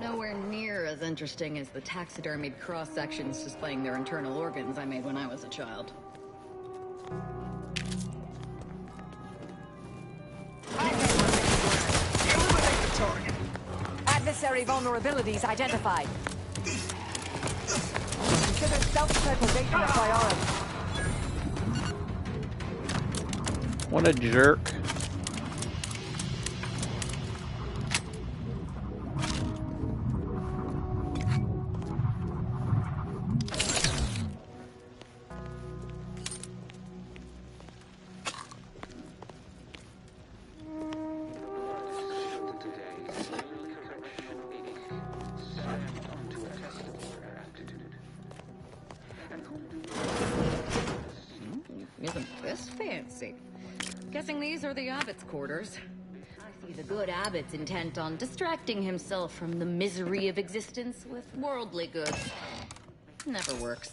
Nowhere near as interesting as the taxidermied cross-sections displaying their internal organs I made when I was a child. Adversary vulnerabilities identified. Consider self-preservation a priority. What a jerk. Isn't this fancy? Guessing these are the abbot's quarters. I see the good abbot's intent on distracting himself from the misery of existence with worldly goods. Never works.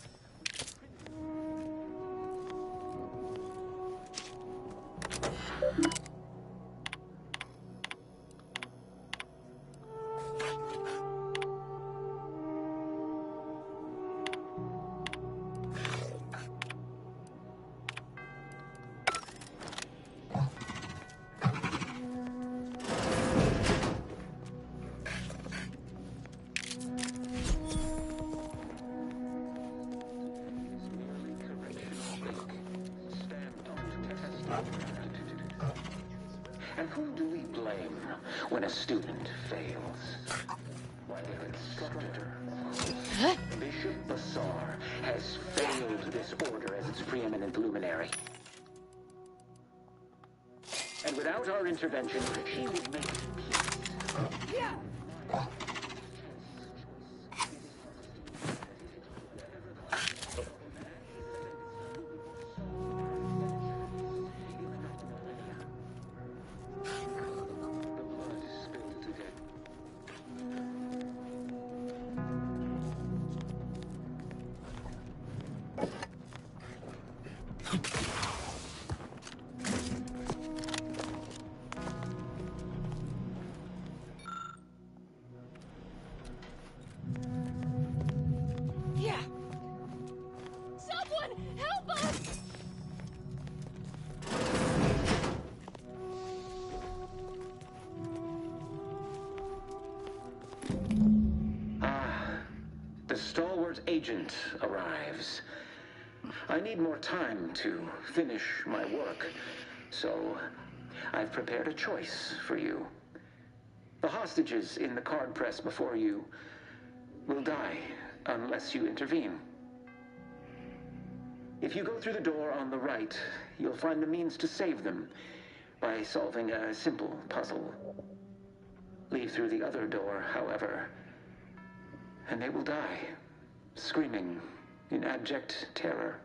And whom do we blame when a student fails? Why, their instructor, Bishop Basar, has failed this order as its preeminent luminary. And without our intervention, she would make peace. Yeah. The stalwart agent arrives. I need more time to finish my work, so I've prepared a choice for you. The hostages in the card press before you will die unless you intervene. If you go through the door on the right, you'll find the means to save them by solving a simple puzzle. Leave through the other door, however, and they will die, screaming in abject terror.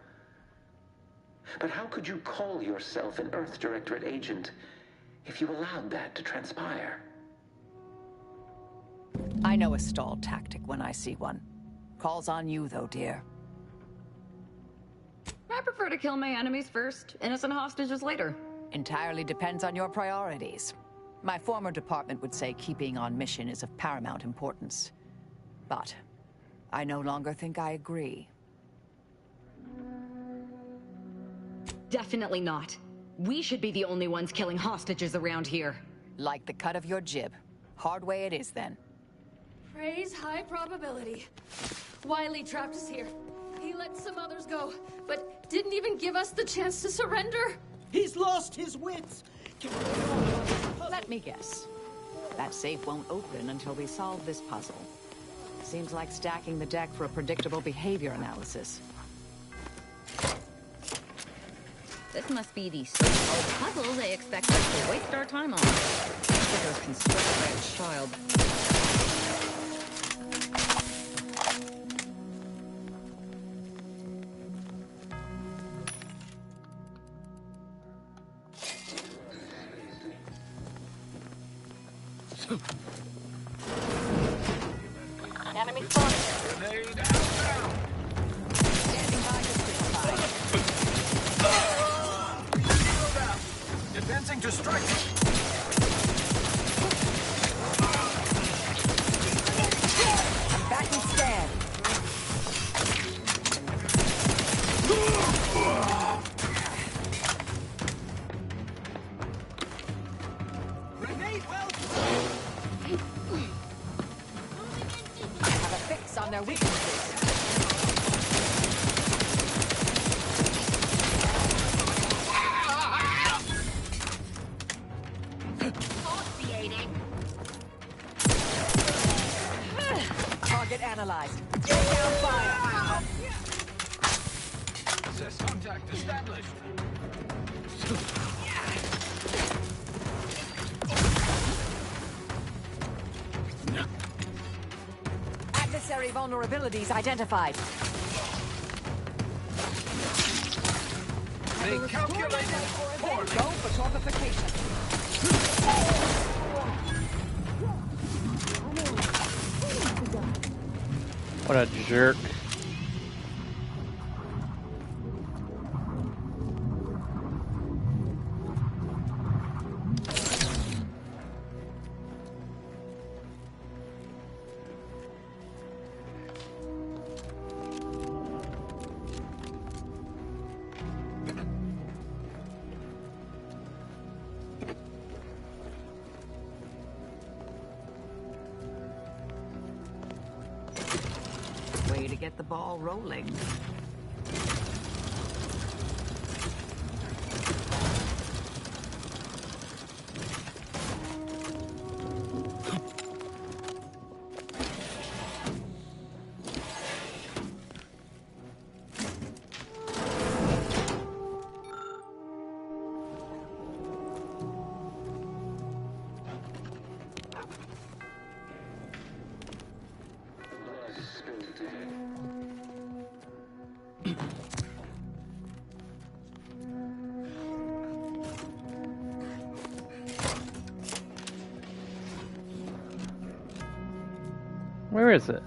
But how could you call yourself an Earth Directorate agent if you allowed that to transpire? I know a stall tactic when I see one. Calls on you, though, dear. I prefer to kill my enemies first, innocent hostages later. Entirely depends on your priorities. My former department would say keeping on mission is of paramount importance. But I no longer think I agree. definitely not. We should be the only ones killing hostages around here. Like the cut of your jib. Hard way it is, then. Praise high probability. Wiley trapped us here. He let some others go, but didn't even give us the chance to surrender. He's lost his wits. Let me guess. That safe won't open until we solve this puzzle. Seems like stacking the deck for a predictable behavior analysis. This must be the so-called puzzle they expect us to waste our time on. Figures constructed by a child. Enemy spotted. Grenade out now. Standing by to Advancing to strike. Back and stand. Grenade well. I have a fix on their weaknesses. Target analyzed. Get down fire. Access contact established. Adversary vulnerabilities identified. They calculated poorly. Go for torpification. What a jerk. Way to get the ball rolling. Where is it?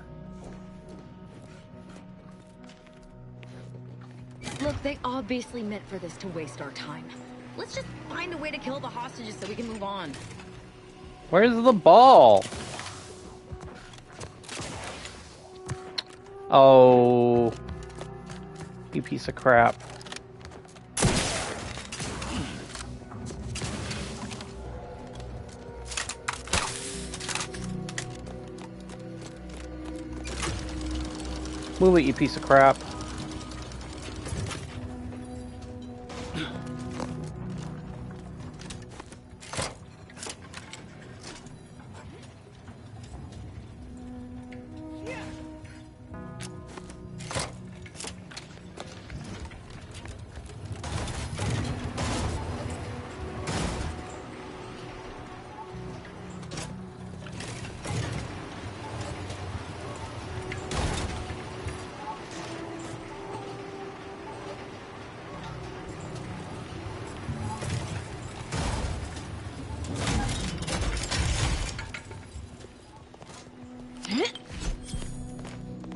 Look, they obviously meant for this to waste our time. Let's just find a way to kill the hostages so we can move on. Where's the ball? Oh, you piece of crap. Move it, you piece of crap.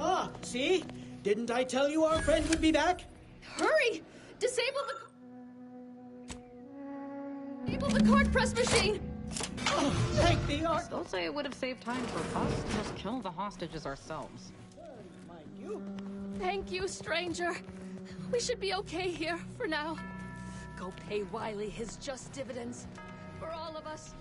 Ah, see? Didn't I tell you our friend would be back? Hurry! Disable the card press machine! Oh, thank the Ark. Still say it would have saved time for us to just kill the hostages ourselves. Thank you, stranger. We should be okay here for now. Go pay Wily his just dividends. For all of us.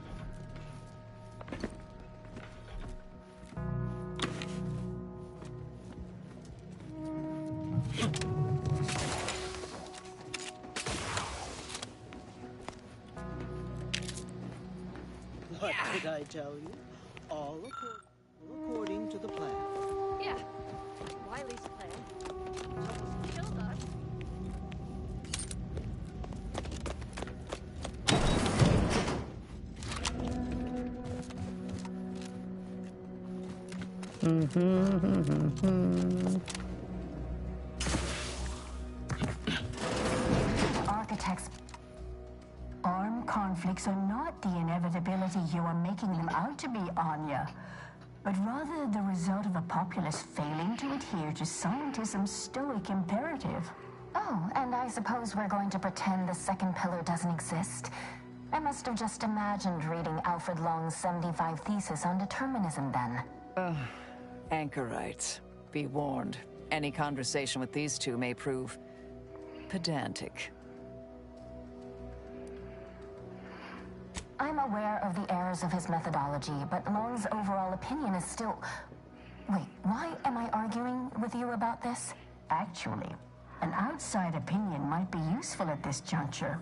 What did I tell you? All according to the plan. Yeah. Wily's plan. Almost killed us. Architects. Armed conflicts are not the inevitability you are making them out to be, Anya, but rather the result of a populace failing to adhere to scientism's stoic imperative. Oh, and I suppose we're going to pretend the second pillar doesn't exist. I must have just imagined reading Alfred Long's 75 thesis on determinism then. Anchorites, be warned. Any conversation with these two may prove pedantic. I'm aware of the errors of his methodology, but Long's overall opinion is still... Wait, why am I arguing with you about this? Actually, an outside opinion might be useful at this juncture.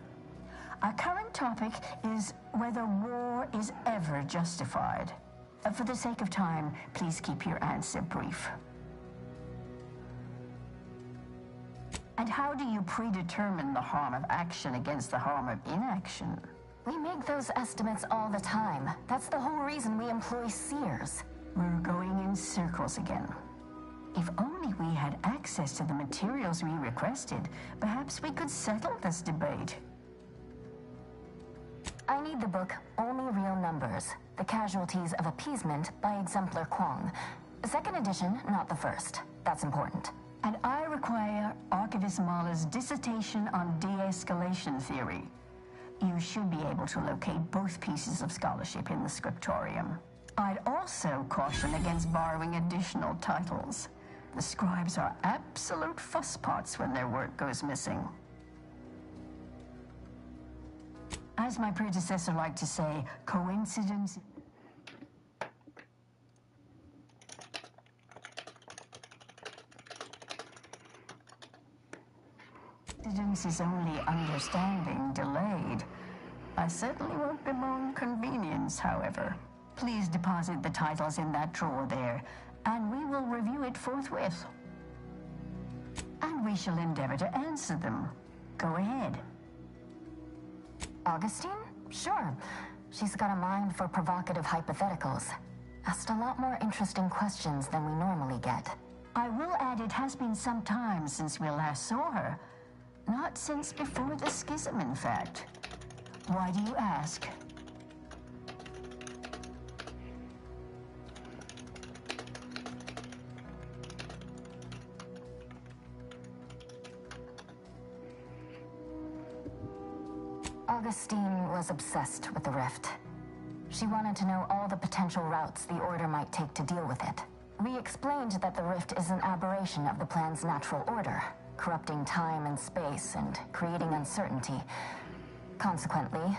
Our current topic is whether war is ever justified. For the sake of time, please keep your answer brief. And how do you predetermine the harm of action against the harm of inaction? We make those estimates all the time. That's the whole reason we employ seers. We're going in circles again. If only we had access to the materials we requested, perhaps we could settle this debate. I need the book Only Real Numbers, The Casualties of Appeasement by Exemplar Kwong. Second edition, not the first. That's important. And I require Archivist Mahler's dissertation on de-escalation theory. You should be able to locate both pieces of scholarship in the scriptorium. I'd also caution against borrowing additional titles. The scribes are absolute fusspots when their work goes missing. As my predecessor liked to say, coincidence... Coincidence is only understanding delayed. I certainly won't bemoan convenience, however. Please deposit the titles in that drawer there, and we will review it forthwith. And we shall endeavor to answer them. Go ahead. Augustine? Sure. She's got a mind for provocative hypotheticals. Asked a lot more interesting questions than we normally get. I will add it has been some time since we last saw her. Not since before the schism, in fact. Why do you ask? Augustine was obsessed with the Rift. She wanted to know all the potential routes the Order might take to deal with it. We explained that the Rift is an aberration of the plan's natural order, corrupting time and space and creating uncertainty. Consequently,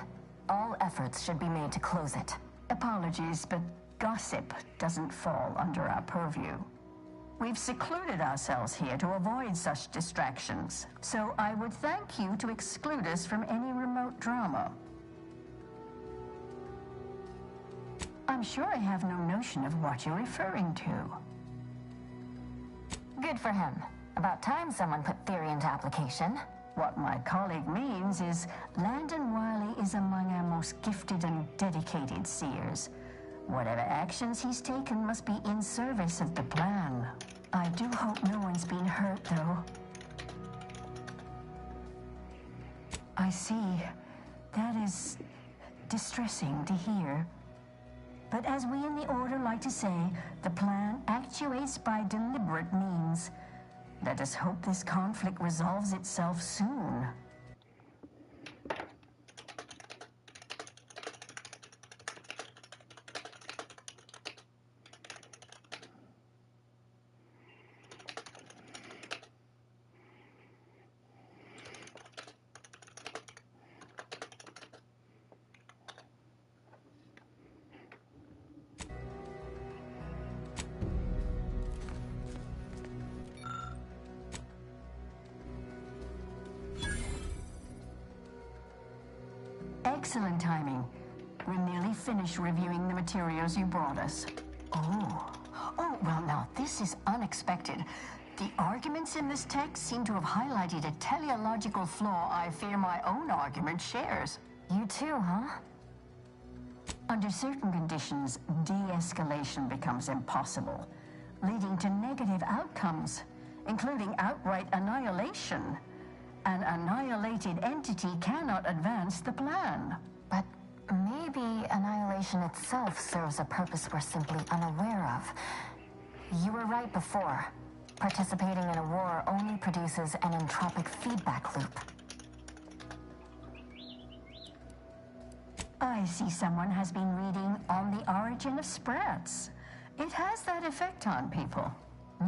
all efforts should be made to close it. Apologies, but gossip doesn't fall under our purview. We've secluded ourselves here to avoid such distractions, so I would thank you to exclude us from any remote drama. I'm sure I have no notion of what you're referring to. Good for him. About time someone put theory into application. What my colleague means is Landon Wiley is among our most gifted and dedicated seers. Whatever actions he's taken must be in service of the plan. I do hope no one's been hurt, though. I see. That is distressing to hear. But as we in the Order like to say, the plan actuates by deliberate means. Let us hope this conflict resolves itself soon. Excellent timing. We're nearly finished reviewing the materials you brought us. Oh, well now, this is unexpected. The arguments in this text seem to have highlighted a teleological flaw I fear my own argument shares. You too, huh? Under certain conditions, de-escalation becomes impossible, leading to negative outcomes, including outright annihilation. An annihilated entity cannot advance the plan. But maybe annihilation itself serves a purpose we're simply unaware of. You were right before. Participating in a war only produces an entropic feedback loop. I see someone has been reading On the Origin of Sprats. It has that effect on people.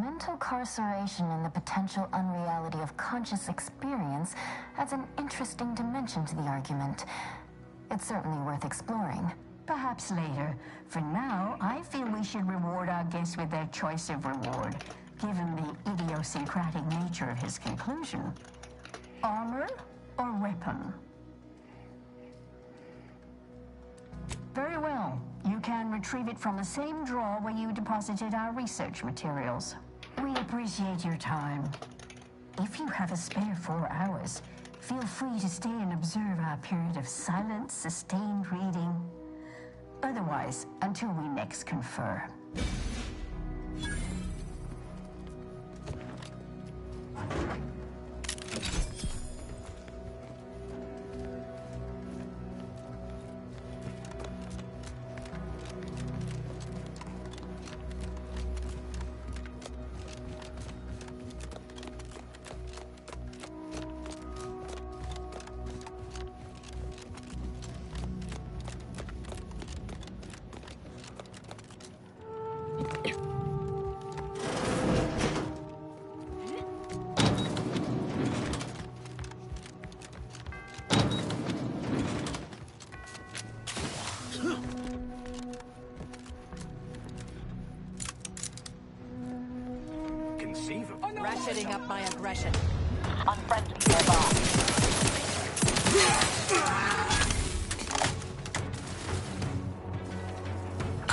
Mental carceration and the potential unreality of conscious experience adds an interesting dimension to the argument. It's certainly worth exploring. Perhaps later. For now, I feel we should reward our guest with their choice of reward, given the idiosyncratic nature of his conclusion. Armor or weapon? Very well. You can retrieve it from the same drawer where you deposited our research materials. We appreciate your time. If you have a spare 4 hours, feel free to stay and observe our period of silent, sustained reading. Otherwise, until we next confer. Ratcheting up my aggression. Unfriendly nearby.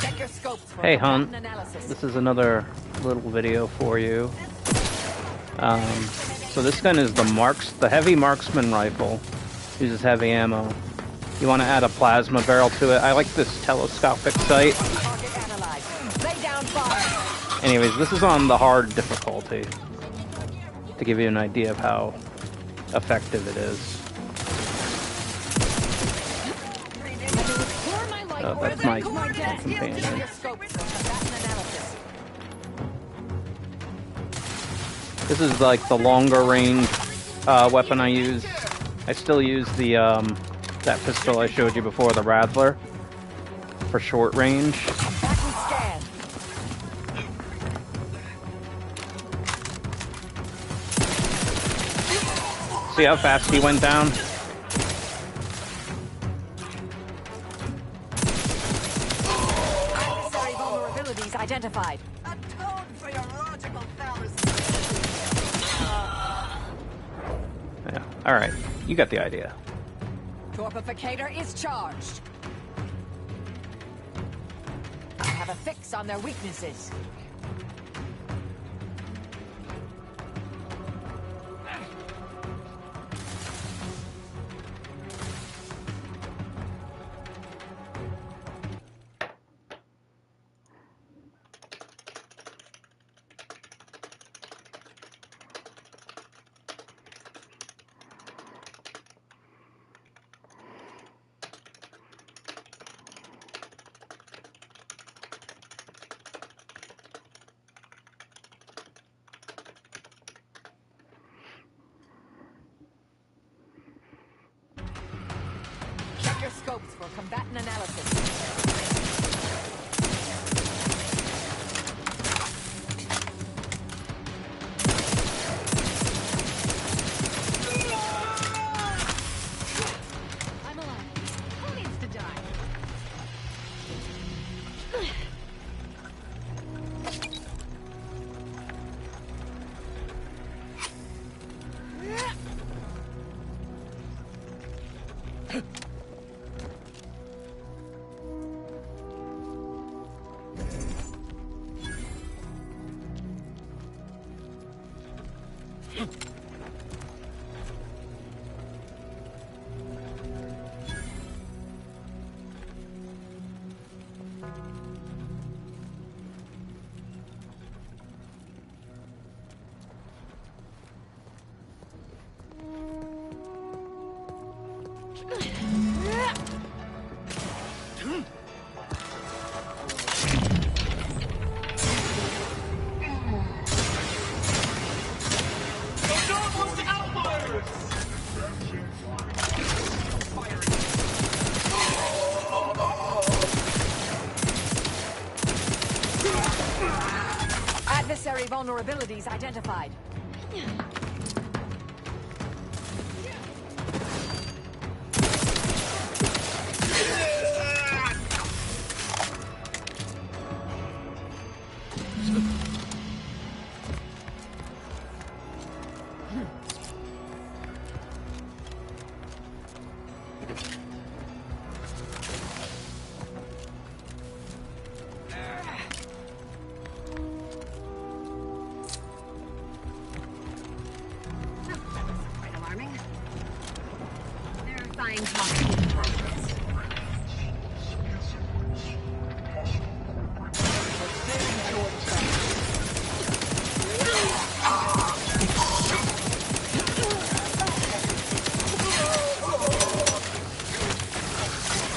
Check your scopes for Hey Hunt, analysis. this is another little video for you. So this gun is the heavy marksman rifle. Uses heavy ammo. You want to add a plasma barrel to it. I like this telescopic sight. Lay down fire. Anyways, this is on the hard difficulty, to give you an idea of how effective it is. Oh, that's my companion. This is like the longer range weapon I use. I still use the that pistol I showed you before, the Rattler, for short range. See how fast he went down? Adversary vulnerabilities identified. Atone for your logical fallacy. Yeah, alright. You got the idea. Torpificator is charged. I have a fix on their weaknesses. Check your scopes for combatant analysis. I'm alive. Who needs to die? Adversary vulnerabilities identified.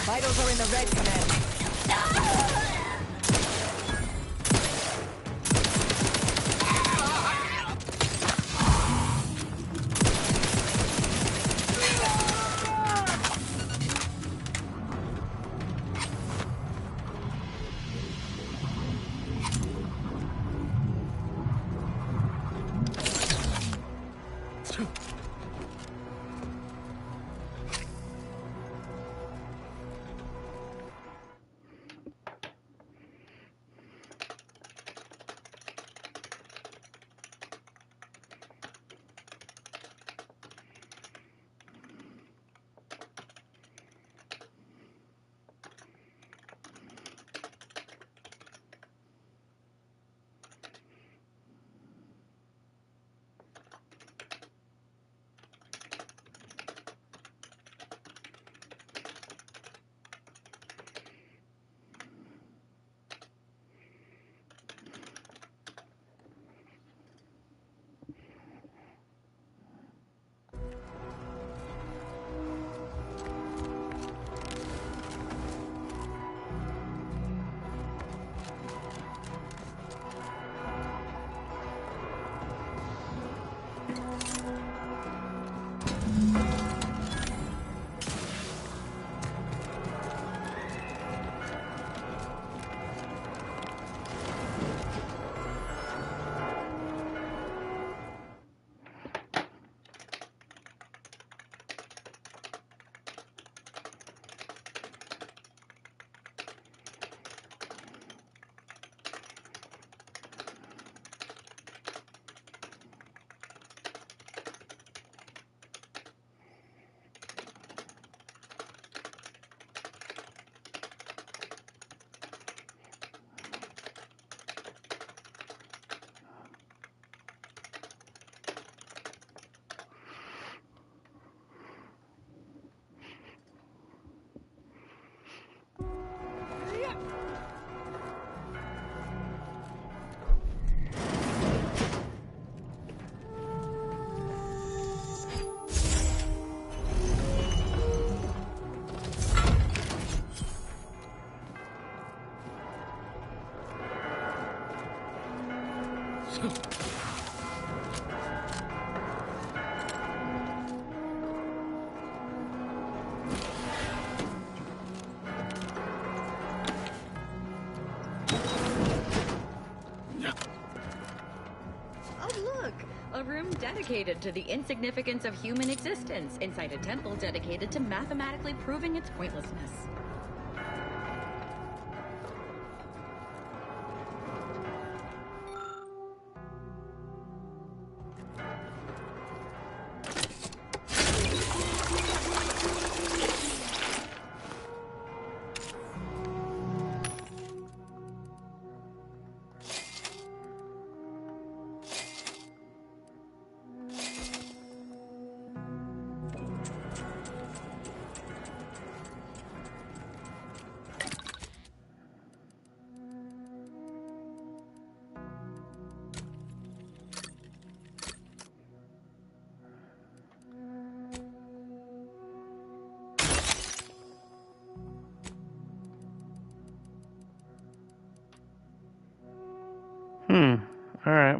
Vitals are in the red, Command. A room dedicated to the insignificance of human existence inside a temple dedicated to mathematically proving its pointlessness.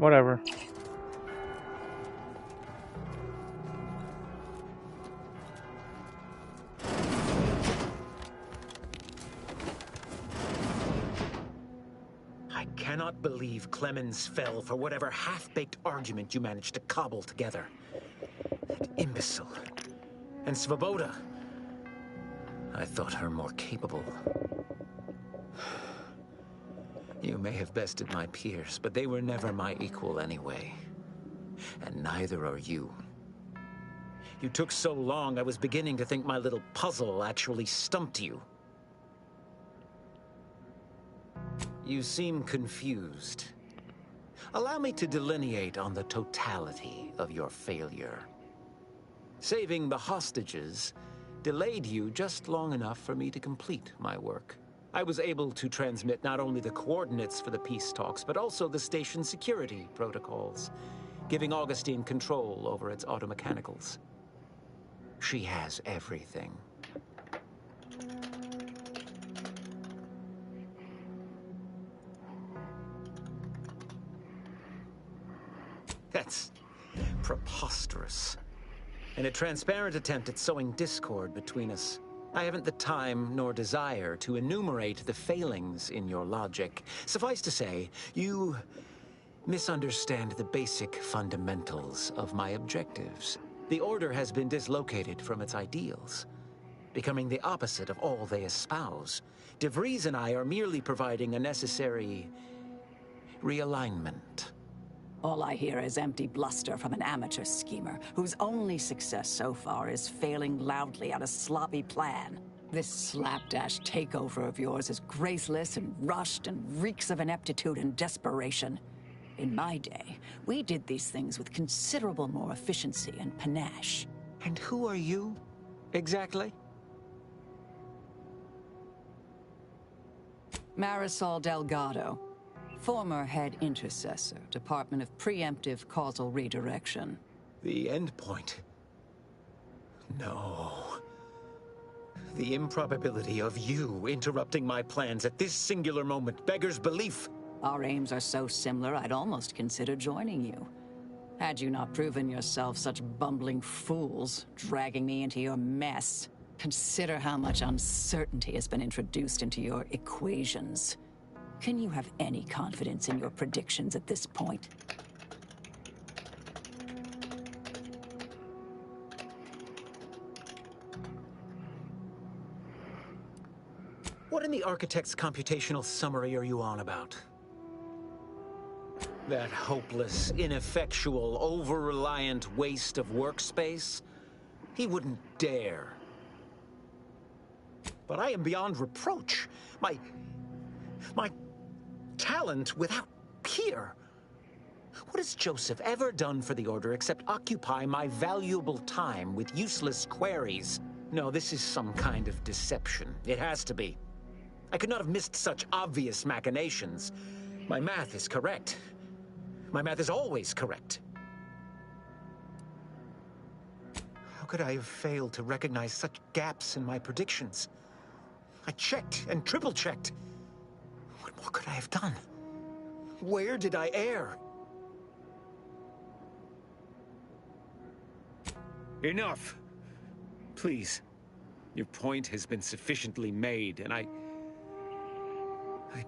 whatever. I cannot believe Clemens fell for whatever half-baked argument you managed to cobble together. That imbecile. And Svoboda. I thought her more capable. You may have bested my peers, but they were never my equal anyway. And neither are you. You took so long, I was beginning to think my little puzzle actually stumped you. You seem confused. Allow me to delineate on the totality of your failure. Saving the hostages delayed you just long enough for me to complete my work. I was able to transmit not only the coordinates for the peace talks, but also the station security protocols, giving Augustine control over its automechanicals. She has everything. That's preposterous. And a transparent attempt at sowing discord between us. I haven't the time nor desire to enumerate the failings in your logic. Suffice to say, you misunderstand the basic fundamentals of my objectives. The Order has been dislocated from its ideals, becoming the opposite of all they espouse. De Vries and I are merely providing a necessary realignment. All I hear is empty bluster from an amateur schemer whose only success so far is failing loudly at a sloppy plan. This slapdash takeover of yours is graceless and rushed and reeks of ineptitude and desperation. In my day, we did these things with considerable more efficiency and panache. And who are you, exactly? Marisol Delgado. Former head intercessor, Department of Preemptive Causal Redirection. The endpoint? No. The improbability of you interrupting my plans at this singular moment beggars belief. Our aims are so similar, I'd almost consider joining you. Had you not proven yourself such bumbling fools, dragging me into your mess. Consider how much uncertainty has been introduced into your equations. Can you have any confidence in your predictions at this point? What in the Architect's computational summary are you on about? That hopeless, ineffectual, over-reliant waste of workspace? He wouldn't dare. But I am beyond reproach. My talent without peer. What has Joseph ever done for the Order except occupy my valuable time with useless queries? No, this is some kind of deception. It has to be. I could not have missed such obvious machinations. My math is correct. My math is always correct. How could I have failed to recognize such gaps in my predictions? I checked and triple-checked. What more could I have done? Where did I err? Enough! Please. Your point has been sufficiently made, and I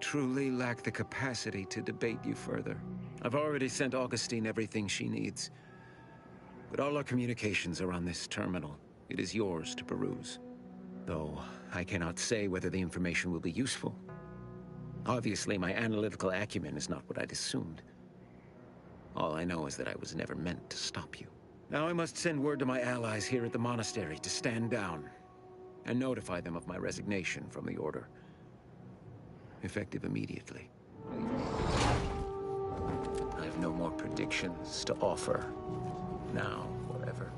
truly lack the capacity to debate you further. I've already sent Augustine everything she needs. But all our communications are on this terminal. It is yours to peruse. Though I cannot say whether the information will be useful. Obviously, my analytical acumen is not what I'd assumed. All I know is that I was never meant to stop you. Now I must send word to my allies here at the monastery to stand down and notify them of my resignation from the Order. Effective immediately. I have no more predictions to offer. Now or ever.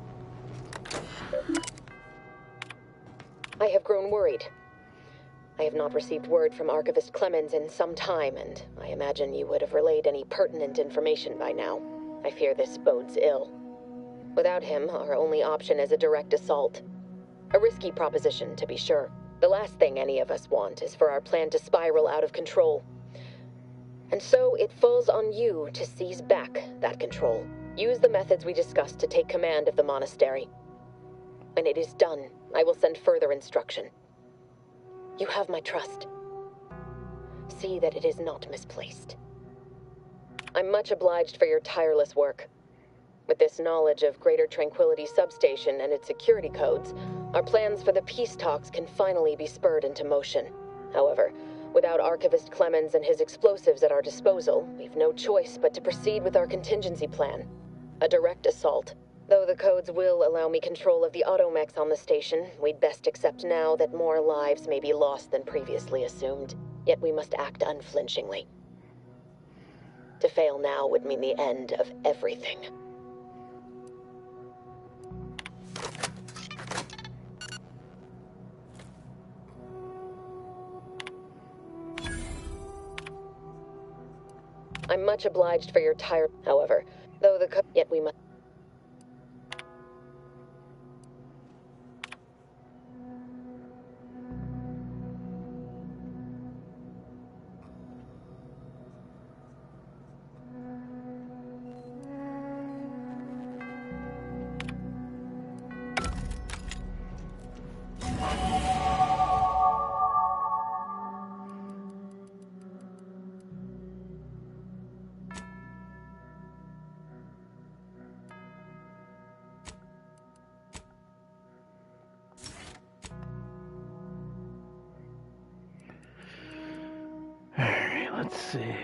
I have grown worried. I have not received word from Archivist Clemens in some time, and I imagine you would have relayed any pertinent information by now. I fear this bodes ill. Without him, our only option is a direct assault. A risky proposition, to be sure. The last thing any of us want is for our plan to spiral out of control. And so it falls on you to seize back that control. Use the methods we discussed to take command of the monastery. When it is done, I will send further instruction. You have my trust. See that it is not misplaced. I'm much obliged for your tireless work. With this knowledge of Greater Tranquility Substation and its security codes, our plans for the peace talks can finally be spurred into motion. However, without Archivist Clemens and his explosives at our disposal, we've no choice but to proceed with our contingency plan. A direct assault. Though the codes will allow me control of the automechs on the station, we'd best accept now that more lives may be lost than previously assumed. Yet we must act unflinchingly. To fail now would mean the end of everything. I'm much obliged for your however, though yet we must. Let's see.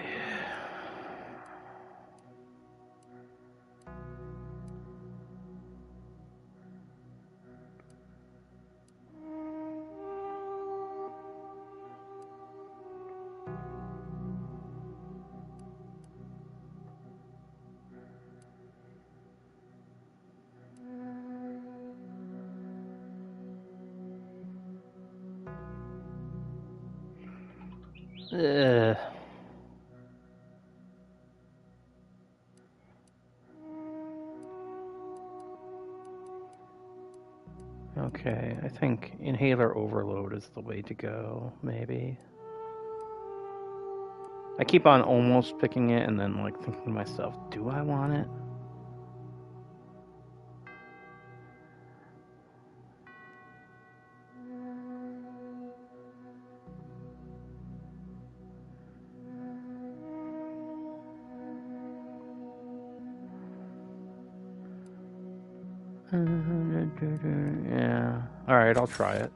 Okay, I think inhaler overload is the way to go, maybe. I keep on almost picking it and then like thinking to myself, do I want it? Yeah. Alright, I'll try it.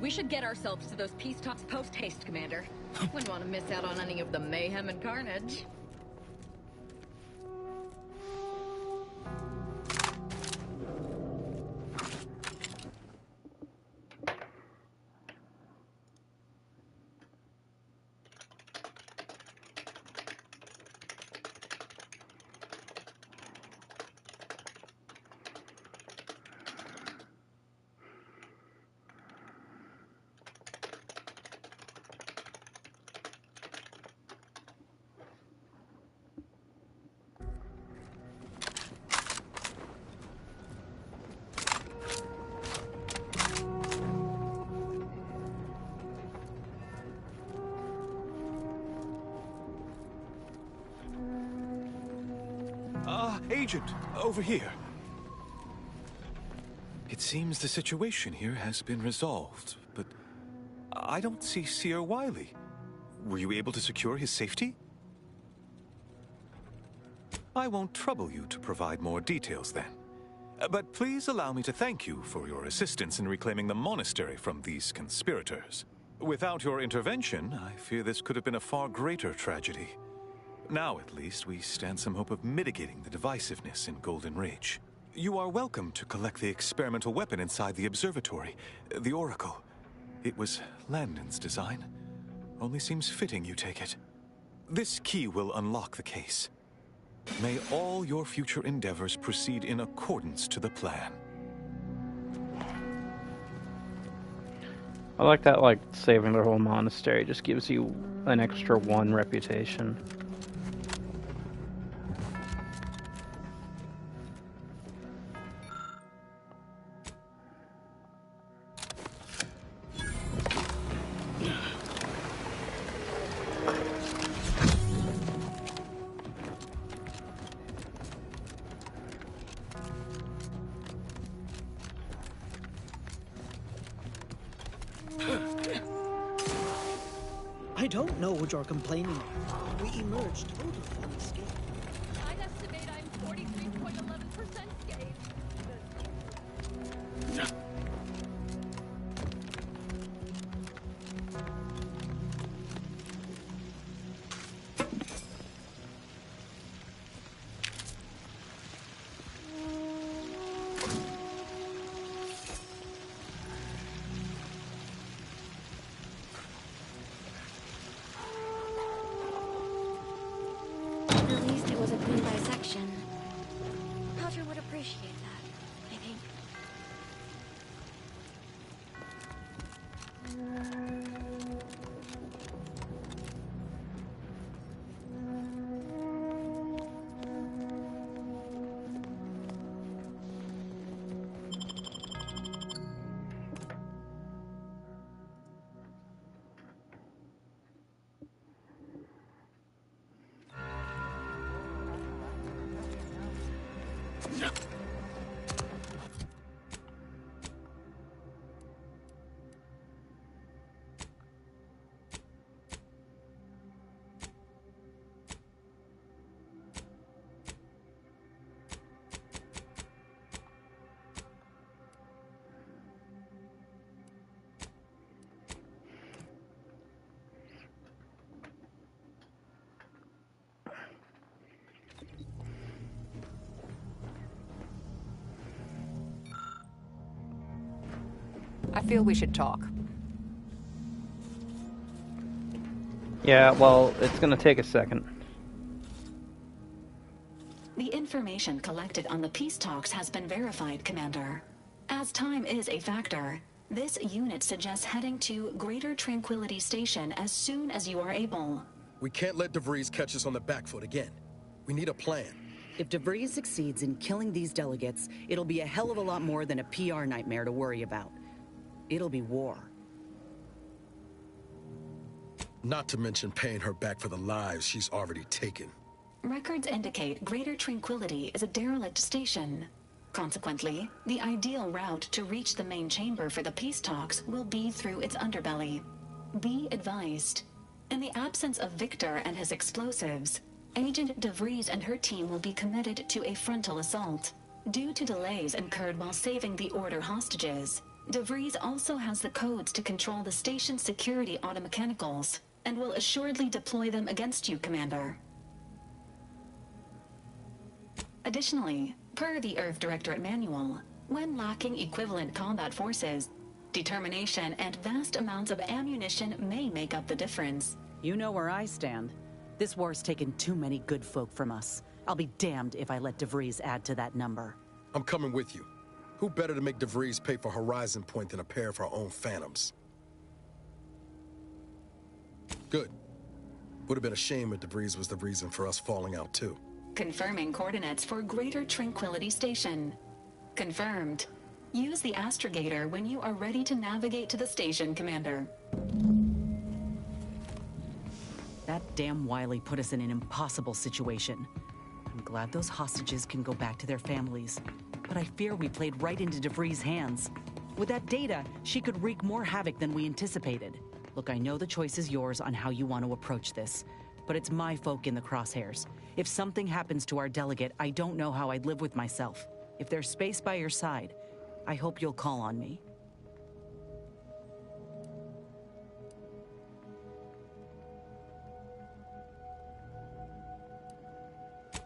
We should get ourselves to those peace talks post-haste, Commander. Wouldn't want to miss out on any of the mayhem and carnage. Agent, over here. It seems the situation here has been resolved, but I don't see Seer Wiley. Were you able to secure his safety? I won't trouble you to provide more details then. But please allow me to thank you for your assistance in reclaiming the monastery from these conspirators. Without your intervention, I fear this could have been a far greater tragedy. Now, at least, we stand some hope of mitigating the divisiveness in Golden Ridge. You are welcome to collect the experimental weapon inside the observatory, the Oracle. It was Landon's design. Only seems fitting you take it. This key will unlock the case. May all your future endeavors proceed in accordance to the plan. I like that, like, saving the whole monastery just gives you an extra 1 reputation. don't know what you're complaining of. We emerged totally unscathed. I'd estimate I'm 43.11% scathed. At least it was a clean dissection. Roger would appreciate that, I think. I feel we should talk. Yeah, well, it's gonna take a second. The information collected on the peace talks has been verified, Commander. As time is a factor, this unit suggests heading to Greater Tranquility Station as soon as you are able. We can't let DeVries catch us on the back foot again. We need a plan. If DeVries succeeds in killing these delegates, it'll be a hell of a lot more than a PR nightmare to worry about. It'll be war. Not to mention paying her back for the lives she's already taken. Records indicate Greater Tranquility is a derelict station. Consequently, the ideal route to reach the main chamber for the peace talks will be through its underbelly. Be advised. In the absence of Victor and his explosives, Agent DeVries and her team will be committed to a frontal assault. Due to delays incurred while saving the Order hostages, DeVries also has the codes to control the station's security automechanicals, and will assuredly deploy them against you, Commander. Additionally, per the Earth Directorate Manual, when lacking equivalent combat forces, determination and vast amounts of ammunition may make up the difference. You know where I stand. This war's taken too many good folk from us. I'll be damned if I let DeVries add to that number. I'm coming with you. Who better to make DeVries pay for Horizon Point than a pair of our own Phantoms? Good. Would have been a shame if DeVries was the reason for us falling out too. Confirming coordinates for Greater Tranquility Station. Confirmed. Use the astrogator when you are ready to navigate to the station, Commander. That damn Wiley put us in an impossible situation. I'm glad those hostages can go back to their families, but I fear we played right into DeVries' hands. With that data, she could wreak more havoc than we anticipated. Look, I know the choice is yours on how you want to approach this, but it's my folk in the crosshairs. If something happens to our delegate, I don't know how I'd live with myself. If there's space by your side, I hope you'll call on me.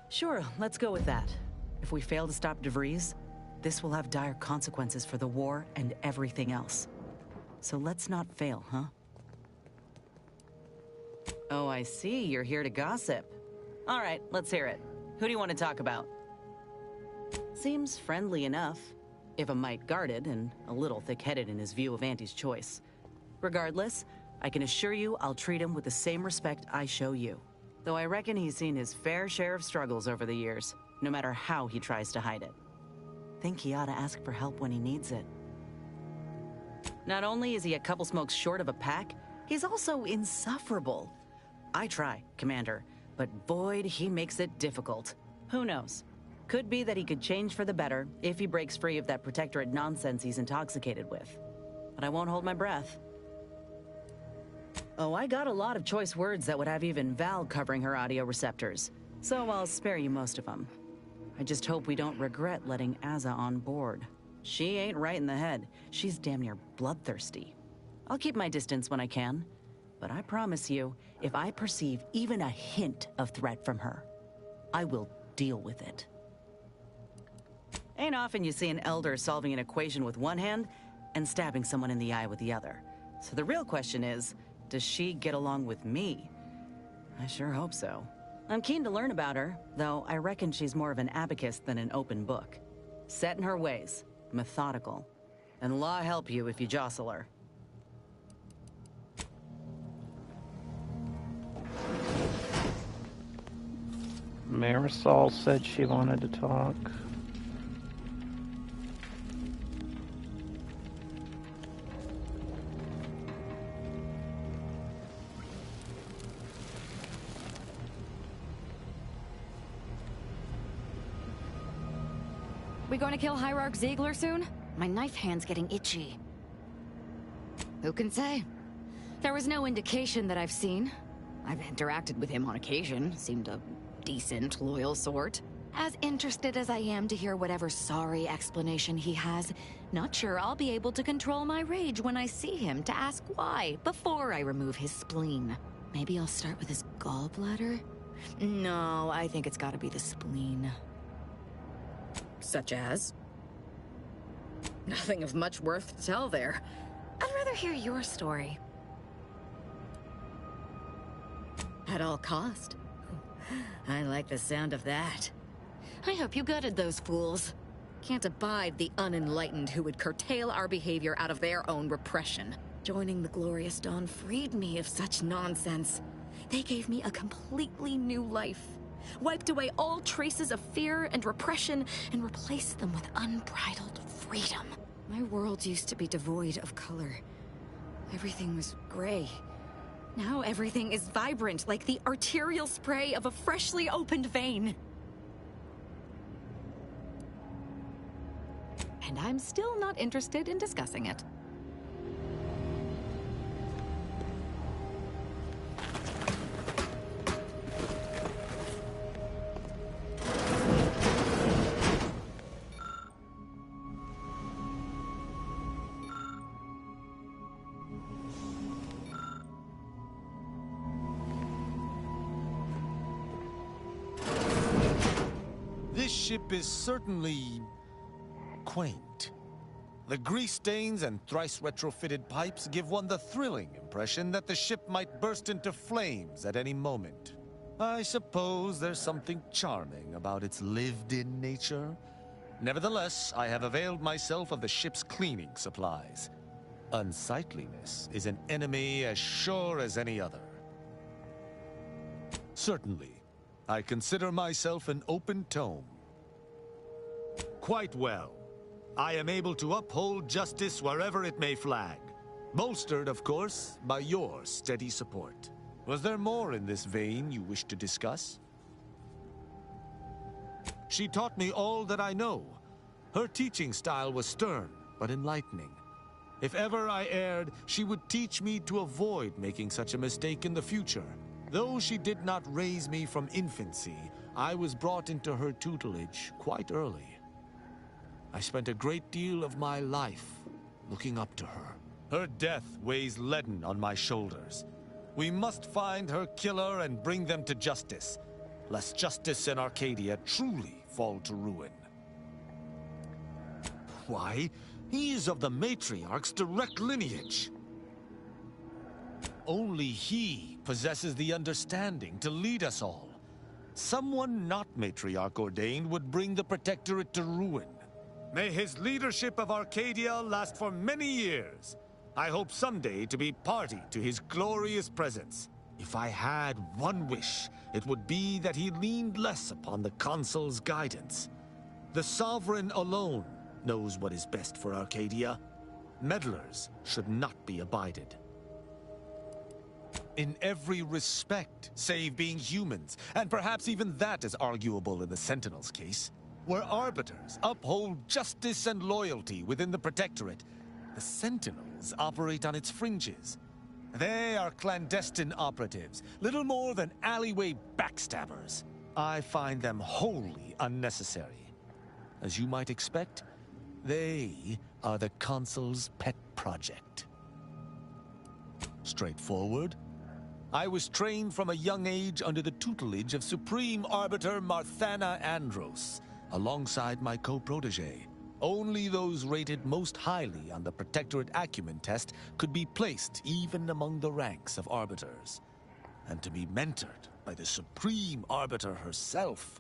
Sure, let's go with that. If we fail to stop DeVries, this will have dire consequences for the war and everything else. So let's not fail, huh? Oh, I see. You're here to gossip. All right, let's hear it. Who do you want to talk about? Seems friendly enough, if a mite guarded and a little thick-headed in his view of Auntie's choice. Regardless, I can assure you I'll treat him with the same respect I show you. Though I reckon he's seen his fair share of struggles over the years, no matter how he tries to hide it. Think he ought to ask for help when he needs it. Not only is he a couple smokes short of a pack, he's also insufferable. I try, Commander, but boy, he makes it difficult. Who knows? Could be that he could change for the better if he breaks free of that Protectorate nonsense he's intoxicated with. But I won't hold my breath. Oh, I got a lot of choice words that would have even Val covering her audio receptors. So I'll spare you most of them. I just hope we don't regret letting Azza on board. She ain't right in the head. She's damn near bloodthirsty. I'll keep my distance when I can. But I promise you, if I perceive even a hint of threat from her, I will deal with it. Ain't often you see an elder solving an equation with one hand and stabbing someone in the eye with the other. So the real question is, does she get along with me? I sure hope so. I'm keen to learn about her, though I reckon she's more of an abacus than an open book. Set in her ways, methodical. And law help you if you jostle her. Marisol said she wanted to talk. We going to kill Hierarch Ziegler soon? My knife hand's getting itchy. Who can say? There was no indication that I've seen. I've interacted with him on occasion. Seemed a decent, loyal sort. As interested as I am to hear whatever sorry explanation he has, not sure I'll be able to control my rage when I see him to ask why before I remove his spleen. Maybe I'll start with his gallbladder? No, I think it's gotta be the spleen. Such as? Nothing of much worth to tell there. I'd rather hear your story. At all cost. I like the sound of that. I hope you gutted those fools. Can't abide the unenlightened who would curtail our behavior out of their own repression. Joining the Glorious Dawn freed me of such nonsense. They gave me a completely new life. Wiped away all traces of fear and repression and replaced them with unbridled freedom. My world used to be devoid of color. Everything was gray. Now everything is vibrant, like the arterial spray of a freshly opened vein. And I'm still not interested in discussing it. This ship is certainly quaint. The grease stains and thrice retrofitted pipes give one the thrilling impression that the ship might burst into flames at any moment. I suppose there's something charming about its lived-in nature. Nevertheless, I have availed myself of the ship's cleaning supplies. Unsightliness is an enemy as sure as any other. Certainly, I consider myself an open tome. Quite well. I am able to uphold justice wherever it may flag. Bolstered, of course, by your steady support. Was there more in this vein you wish to discuss? She taught me all that I know. Her teaching style was stern, but enlightening. If ever I erred, she would teach me to avoid making such a mistake in the future. Though she did not raise me from infancy, I was brought into her tutelage quite early. I spent a great deal of my life looking up to her. Her death weighs leaden on my shoulders. We must find her killer and bring them to justice, lest justice in Arcadia truly fall to ruin. Why, he is of the Matriarch's direct lineage. Only he possesses the understanding to lead us all. Someone not Matriarch ordained would bring the Protectorate to ruin. May his leadership of Arcadia last for many years. I hope someday to be party to his glorious presence. If I had one wish, it would be that he leaned less upon the Consul's guidance. The Sovereign alone knows what is best for Arcadia. Meddlers should not be abided. In every respect, save being humans, and perhaps even that is arguable in the Sentinel's case. Where arbiters uphold justice and loyalty within the Protectorate, the Sentinels operate on its fringes. They are clandestine operatives, little more than alleyway backstabbers. I find them wholly unnecessary. As you might expect, they are the Consul's pet project. Straightforward. I was trained from a young age under the tutelage of Supreme Arbiter Marthana Andros, alongside my co-protege. Only those rated most highly on the Protectorate Acumen test could be placed even among the ranks of Arbiters. And to be mentored by the Supreme Arbiter herself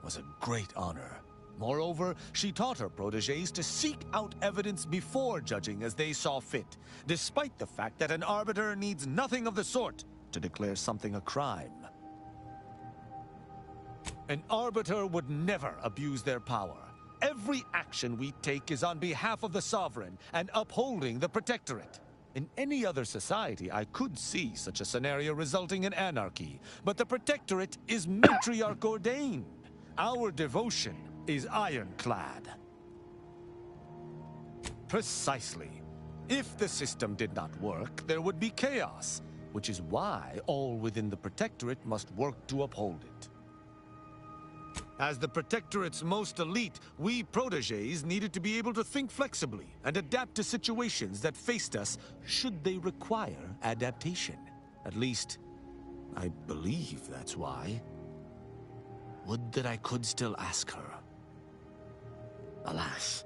was a great honor. Moreover, she taught her proteges to seek out evidence before judging as they saw fit, despite the fact that an Arbiter needs nothing of the sort to declare something a crime. An Arbiter would never abuse their power. Every action we take is on behalf of the Sovereign and upholding the Protectorate. In any other society, I could see such a scenario resulting in anarchy, but the Protectorate is matriarch ordained. Our devotion is ironclad. Precisely. If the system did not work, there would be chaos, which is why all within the Protectorate must work to uphold it. As the Protectorate's most elite, we proteges needed to be able to think flexibly and adapt to situations that faced us should they require adaptation. At least, I believe that's why. Would that I could still ask her. Alas.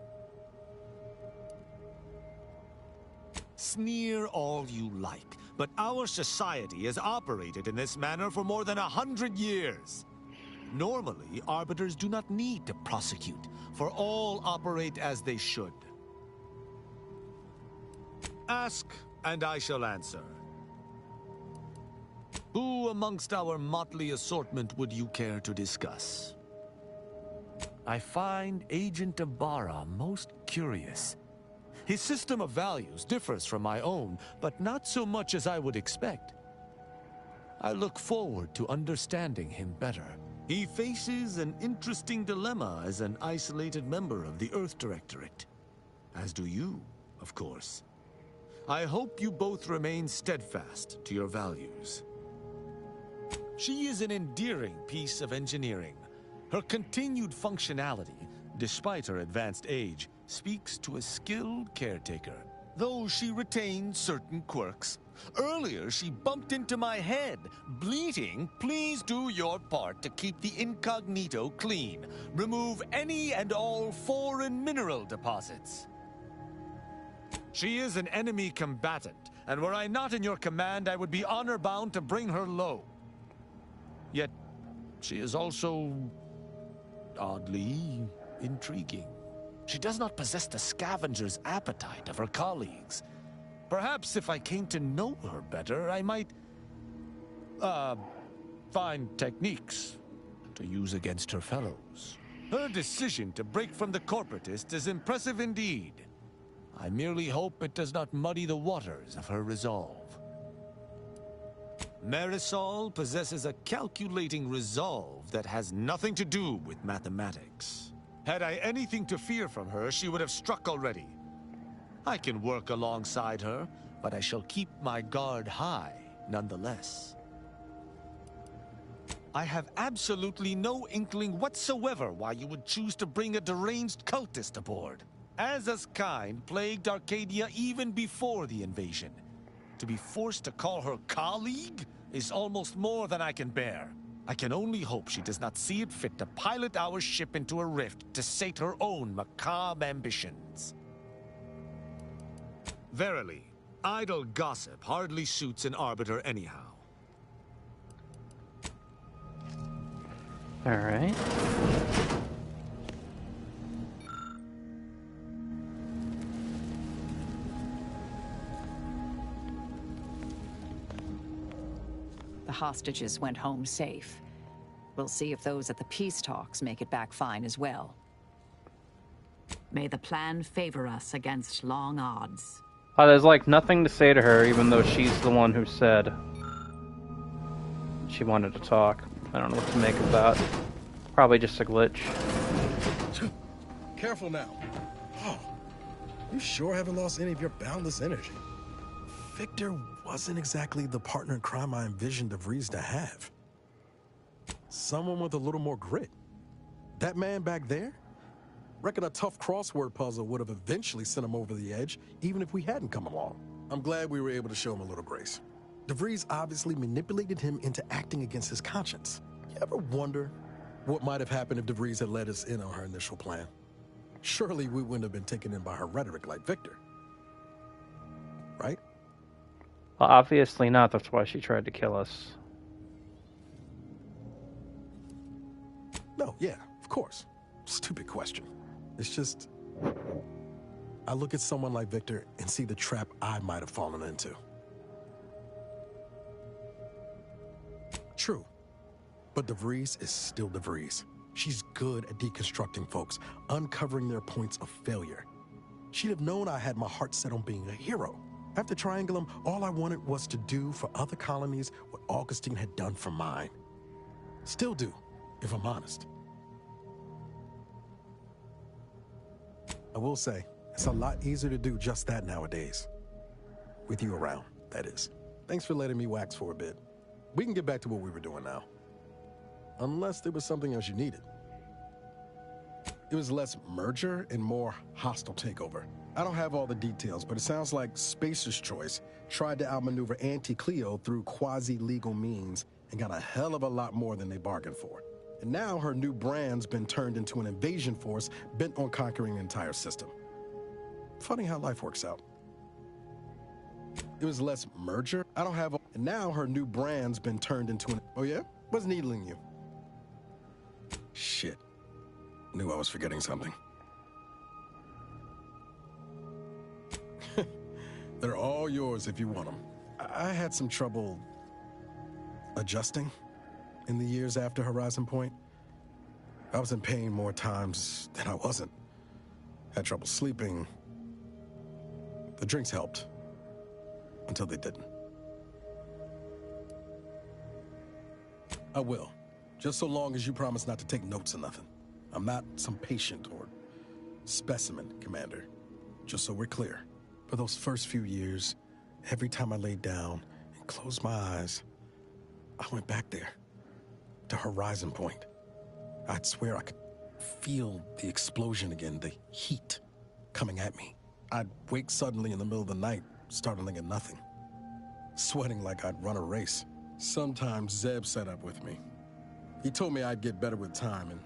Sneer all you like, but our society has operated in this manner for more than 100 years. Normally, Arbiters do not need to prosecute, for all operate as they should. Ask, and I shall answer. Who amongst our motley assortment would you care to discuss? I find Agent Ibarra most curious. His system of values differs from my own, but not so much as I would expect. I look forward to understanding him better. He faces an interesting dilemma as an isolated member of the Earth Directorate. As do you, of course. I hope you both remain steadfast to your values. She is an endearing piece of engineering. Her continued functionality, despite her advanced age, speaks to a skilled caretaker, though she retains certain quirks. Earlier, she bumped into my head, bleating, "Please do your part to keep the incognito clean. Remove any and all foreign mineral deposits." She is an enemy combatant, and were I not in your command, I would be honor-bound to bring her low. Yet, she is also oddly intriguing. She does not possess the scavenger's appetite of her colleagues. Perhaps if I came to know her better, I might, find techniques to use against her fellows. Her decision to break from the corporatist is impressive indeed. I merely hope it does not muddy the waters of her resolve. Marisol possesses a calculating resolve that has nothing to do with mathematics. Had I anything to fear from her, she would have struck already. I can work alongside her, but I shall keep my guard high nonetheless. I have absolutely no inkling whatsoever why you would choose to bring a deranged cultist aboard. Azaz's kind plagued Arcadia even before the invasion. To be forced to call her colleague is almost more than I can bear. I can only hope she does not see it fit to pilot our ship into a rift to sate her own macabre ambitions. Verily, idle gossip hardly suits an Arbiter anyhow. All right. The hostages went home safe. We'll see if those at the peace talks make it back fine as well. May the plan favor us against long odds. There's like nothing to say to her, even though she's the one who said she wanted to talk. I don't know what to make of that. Probably just a glitch. Careful now. Oh, you sure haven't lost any of your boundless energy. Victor, wasn't exactly the partner in crime I envisioned DeVries to have. Someone with a little more grit. That man back there? Reckon a tough crossword puzzle would have eventually sent him over the edge, even if we hadn't come along. I'm glad we were able to show him a little grace. DeVries obviously manipulated him into acting against his conscience. You ever wonder what might have happened if DeVries had let us in on her initial plan? Surely we wouldn't have been taken in by her rhetoric like Victor. Right? Well, obviously not. That's why she tried to kill us. No, yeah, of course. Stupid question. It's just, I look at someone like Victor and see the trap I might have fallen into. True, but DeVries is still DeVries. She's good at deconstructing folks, uncovering their points of failure. She'd have known I had my heart set on being a hero. After Triangulum, all I wanted was to do for other colonies what Augustine had done for mine. Still do, if I'm honest. I will say, it's a lot easier to do just that nowadays. With you around, that is. Thanks for letting me wax for a bit. We can get back to what we were doing now. Unless there was something else you needed. It was less merger and more hostile takeover. I don't have all the details, but it sounds like Spacer's Choice tried to outmaneuver Auntie Cleo through quasi-legal means and got a hell of a lot more than they bargained for. And now her new brand's been turned into an invasion force bent on conquering the entire system. Funny how life works out. It was less merger. I don't have and now her new brand's been turned into an... Oh yeah? What's needling you? Shit. Knew I was forgetting something. They're all yours if you want them. I had some trouble adjusting in the years after Horizon Point. I was in pain more times than I wasn't. Had trouble sleeping. The drinks helped. Until they didn't. I will. Just so long as you promise not to take notes or nothing. I'm not some patient or specimen, Commander. Just so we're clear. For those first few years, every time I laid down and closed my eyes, I went back there. To Horizon Point. I'd swear I could feel the explosion again, the heat coming at me. I'd wake suddenly in the middle of the night, startling at nothing. Sweating like I'd run a race. Sometimes Zeb set up with me. He told me I'd get better with time, and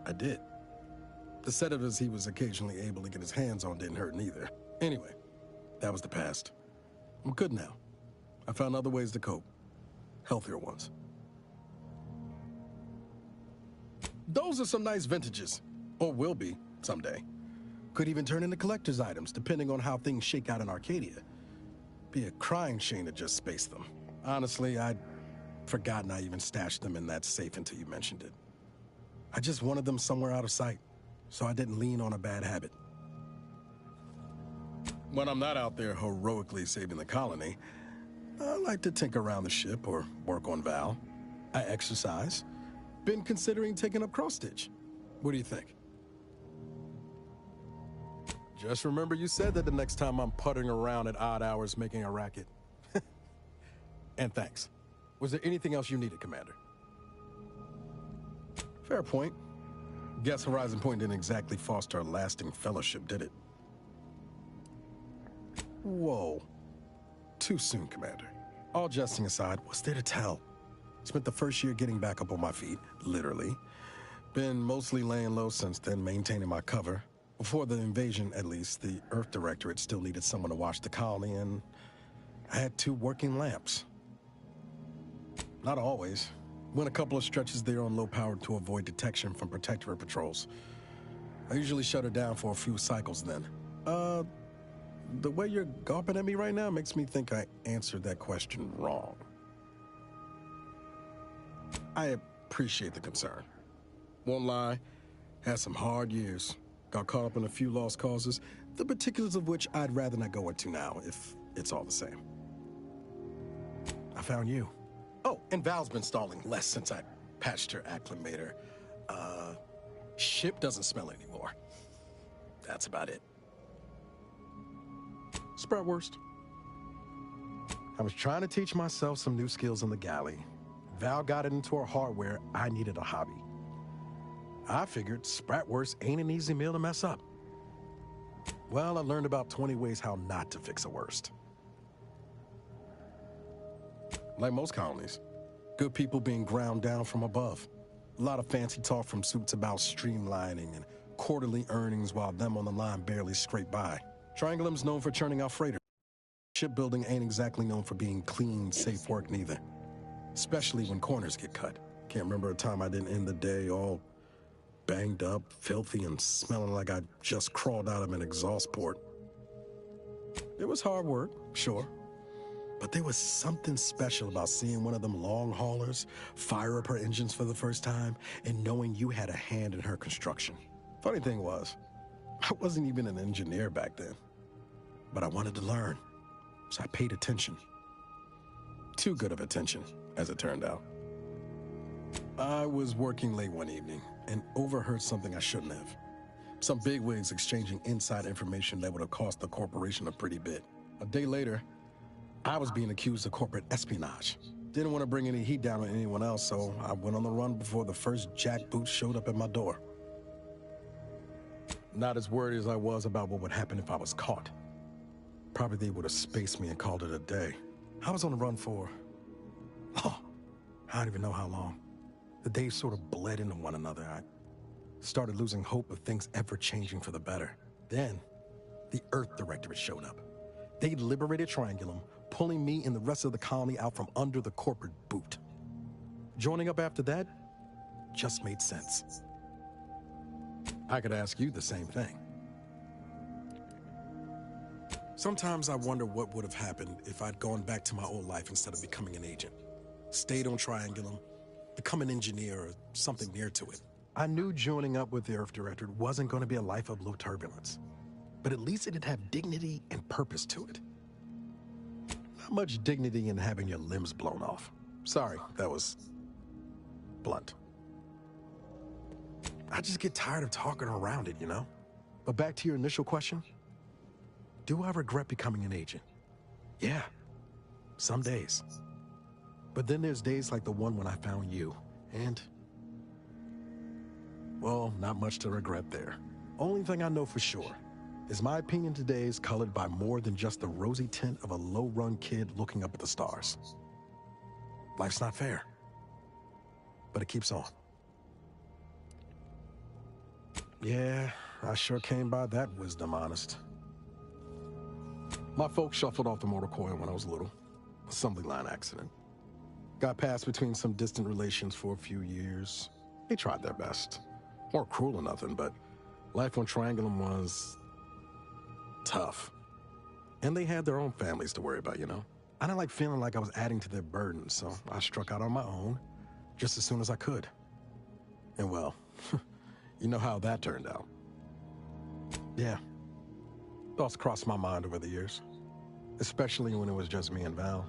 I did. The sedatives he was occasionally able to get his hands on didn't hurt neither. Anyway, that was the past. I'm good now. I found other ways to cope. Healthier ones. Those are some nice vintages. Or will be, someday. Could even turn into collector's items, depending on how things shake out in Arcadia. Be a crying shame to just space them. Honestly, I'd forgotten I even stashed them in that safe until you mentioned it. I just wanted them somewhere out of sight, so I didn't lean on a bad habit. When I'm not out there heroically saving the colony, I like to tinker around the ship or work on Val. I exercise. Been considering taking up cross-stitch. What do you think? Just remember you said that the next time I'm puttering around at odd hours making a racket. And thanks. Was there anything else you needed, Commander? Fair point. Guess Horizon Point didn't exactly foster a lasting fellowship, did it? Whoa. Too soon, Commander. All jesting aside, what's there to tell? Spent the first year getting back up on my feet, literally. Been mostly laying low since then, maintaining my cover. Before the invasion, at least, the Earth Directorate still needed someone to watch the colony, and I had 2 working lamps. Not always. Went a couple of stretches there on low power to avoid detection from Protectorate patrols. I usually shut her down for a few cycles then. The way you're gawping at me right now makes me think I answered that question wrong. I appreciate the concern. Won't lie, had some hard years. Got caught up in a few lost causes, the particulars of which I'd rather not go into now, if it's all the same. I found you. Oh, and Val's been stalling less since I patched her acclimator. Ship doesn't smell anymore. That's about it. Sproutwurst. I was trying to teach myself some new skills in the galley. Val got it into her hardware. I needed a hobby. I figured Spratwurst ain't an easy meal to mess up. Well, I learned about 20 ways how not to fix a worst. Like most colonies, good people being ground down from above. A lot of fancy talk from suits about streamlining and quarterly earnings while them on the line barely scrape by. Triangulum's known for churning out freighters. Shipbuilding ain't exactly known for being clean, safe work neither. Especially when corners get cut. Can't remember a time I didn't end the day all banged up, filthy, and smelling like I just crawled out of an exhaust port. It was hard work, sure. But there was something special about seeing one of them long haulers fire up her engines for the first time and knowing you had a hand in her construction. Funny thing was, I wasn't even an engineer back then. But I wanted to learn, so I paid attention. Too good of attention, as it turned out. I was working late one evening and overheard something I shouldn't have. Some bigwigs exchanging inside information that would have cost the corporation a pretty bit. A day later, I was being accused of corporate espionage. Didn't want to bring any heat down on anyone else, so I went on the run before the first jackboot showed up at my door. Not as worried as I was about what would happen if I was caught. Probably they would have spaced me and called it a day. I was on the run for, I don't even know how long. The days sort of bled into one another. I started losing hope of things ever changing for the better. Then, the Earth Directorate showed up. They liberated Triangulum, pulling me and the rest of the colony out from under the corporate boot. Joining up after that just made sense. I could ask you the same thing. Sometimes I wonder what would have happened if I'd gone back to my old life instead of becoming an agent. Stayed on Triangulum, become an engineer or something near to it. I knew joining up with the Earth Directorate wasn't going to be a life of low turbulence, but at least it'd have dignity and purpose to it. Not much dignity in having your limbs blown off. Sorry, that was blunt. I just get tired of talking around it, you know? But back to your initial question, do I regret becoming an agent? Yeah, some days. But then there's days like the one when I found you, and well, not much to regret there. Only thing I know for sure is my opinion today is colored by more than just the rosy tint of a low-run kid looking up at the stars. Life's not fair, but it keeps on. Yeah, I sure came by that wisdom, honest. My folks shuffled off the motor coil when I was little. Assembly line accident. Got passed between some distant relations for a few years. They tried their best. Weren't cruel or nothing, but life on Triangulum was tough. And they had their own families to worry about, you know? I didn't like feeling like I was adding to their burden, so I struck out on my own just as soon as I could. And well, you know how that turned out. Yeah. Thoughts crossed my mind over the years, especially when it was just me and Val.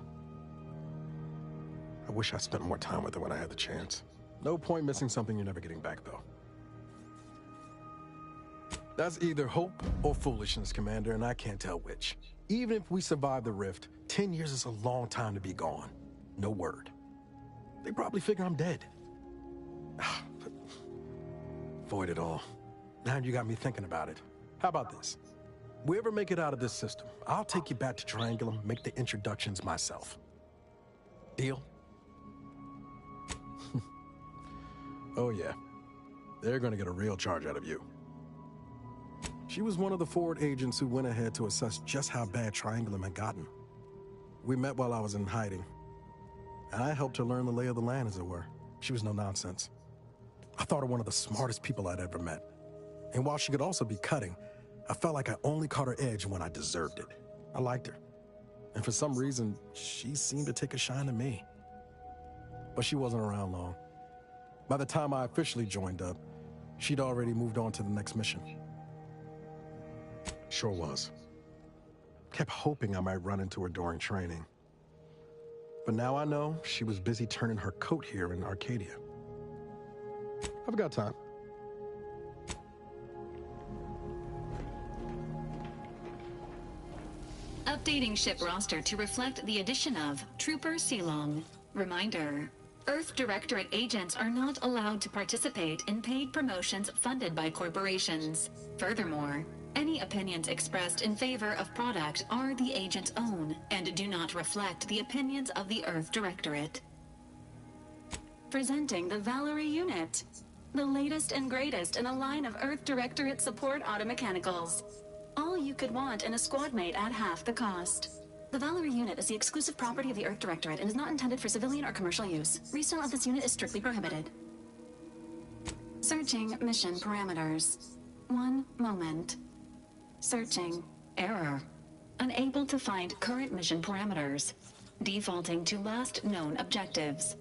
I wish I spent more time with her when I had the chance. No point missing something you're never getting back, though. That's either hope or foolishness, Commander, and I can't tell which. Even if we survive the rift, 10 years is a long time to be gone. No word. They probably figure I'm dead. But void it all. Now you got me thinking about it. How about this? We ever make it out of this system, I'll take you back to Triangulum, make the introductions myself. Deal? Oh yeah. They're gonna get a real charge out of you. She was one of the forward agents who went ahead to assess just how bad Triangulum had gotten. We met while I was in hiding, and I helped her learn the lay of the land, as it were. She was no nonsense. I thought her one of the smartest people I'd ever met. And while she could also be cutting, I felt like I only caught her edge when I deserved it. I liked her. And for some reason, she seemed to take a shine to me. But she wasn't around long. By the time I officially joined up, she'd already moved on to the next mission. Sure was. Kept hoping I might run into her during training. But now I know she was busy turning her coat here in Arcadia. I've got time. A Updating ship roster to reflect the addition of Trooper Silong. Reminder: Earth Directorate agents are not allowed to participate in paid promotions funded by corporations. Furthermore, any opinions expressed in favor of product are the agent's own and do not reflect the opinions of the Earth Directorate. Presenting the Valerie unit, the latest and greatest in a line of Earth Directorate support automechanicals. All you could want in a squad mate at half the cost. The Valerie unit is the exclusive property of the Earth Directorate and is not intended for civilian or commercial use. Resale of this unit is strictly prohibited. Searching mission parameters. 1 moment. Searching. Error. Unable to find current mission parameters. Defaulting to last known objectives.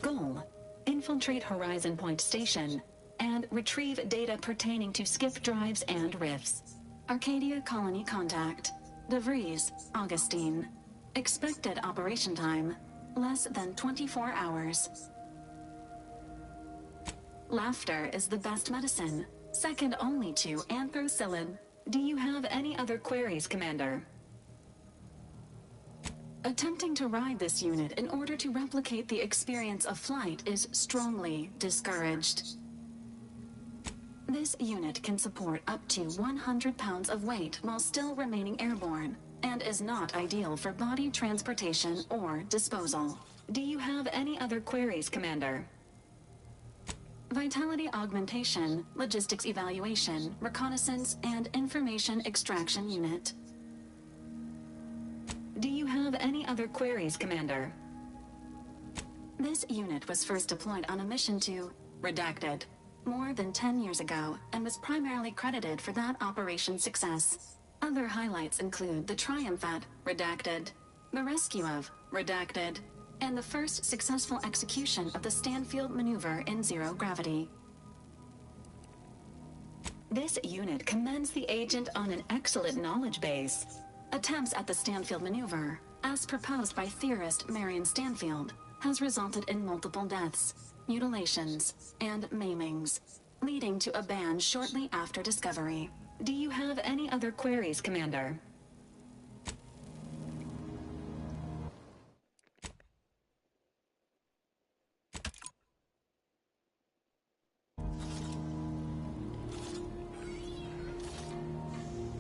Goal: infiltrate Horizon Point Station and retrieve data pertaining to skip drives and rifts. Arcadia Colony contact. De Vries, Augustine. Expected operation time: less than 24 hours. Laughter is the best medicine, second only to anthracillin. Do you have any other queries, Commander? Attempting to ride this unit in order to replicate the experience of flight is strongly discouraged. This unit can support up to 100 pounds of weight while still remaining airborne, and is not ideal for body transportation or disposal. Do you have any other queries, Commander? Vitality augmentation, logistics evaluation, reconnaissance, and information extraction unit. Do you have any other queries, Commander? This unit was first deployed on a mission to Redacted more than 10 years ago, and was primarily credited for that operation's success. Other highlights include the triumph at Redacted, the rescue of Redacted, and the first successful execution of the Stanfield maneuver in zero gravity. This unit commends the agent on an excellent knowledge base. Attempts at the Stanfield maneuver, as proposed by theorist Marion Stanfield, has resulted in multiple deaths, mutilations, and maimings, leading to a ban shortly after discovery. Do you have any other queries, Commander?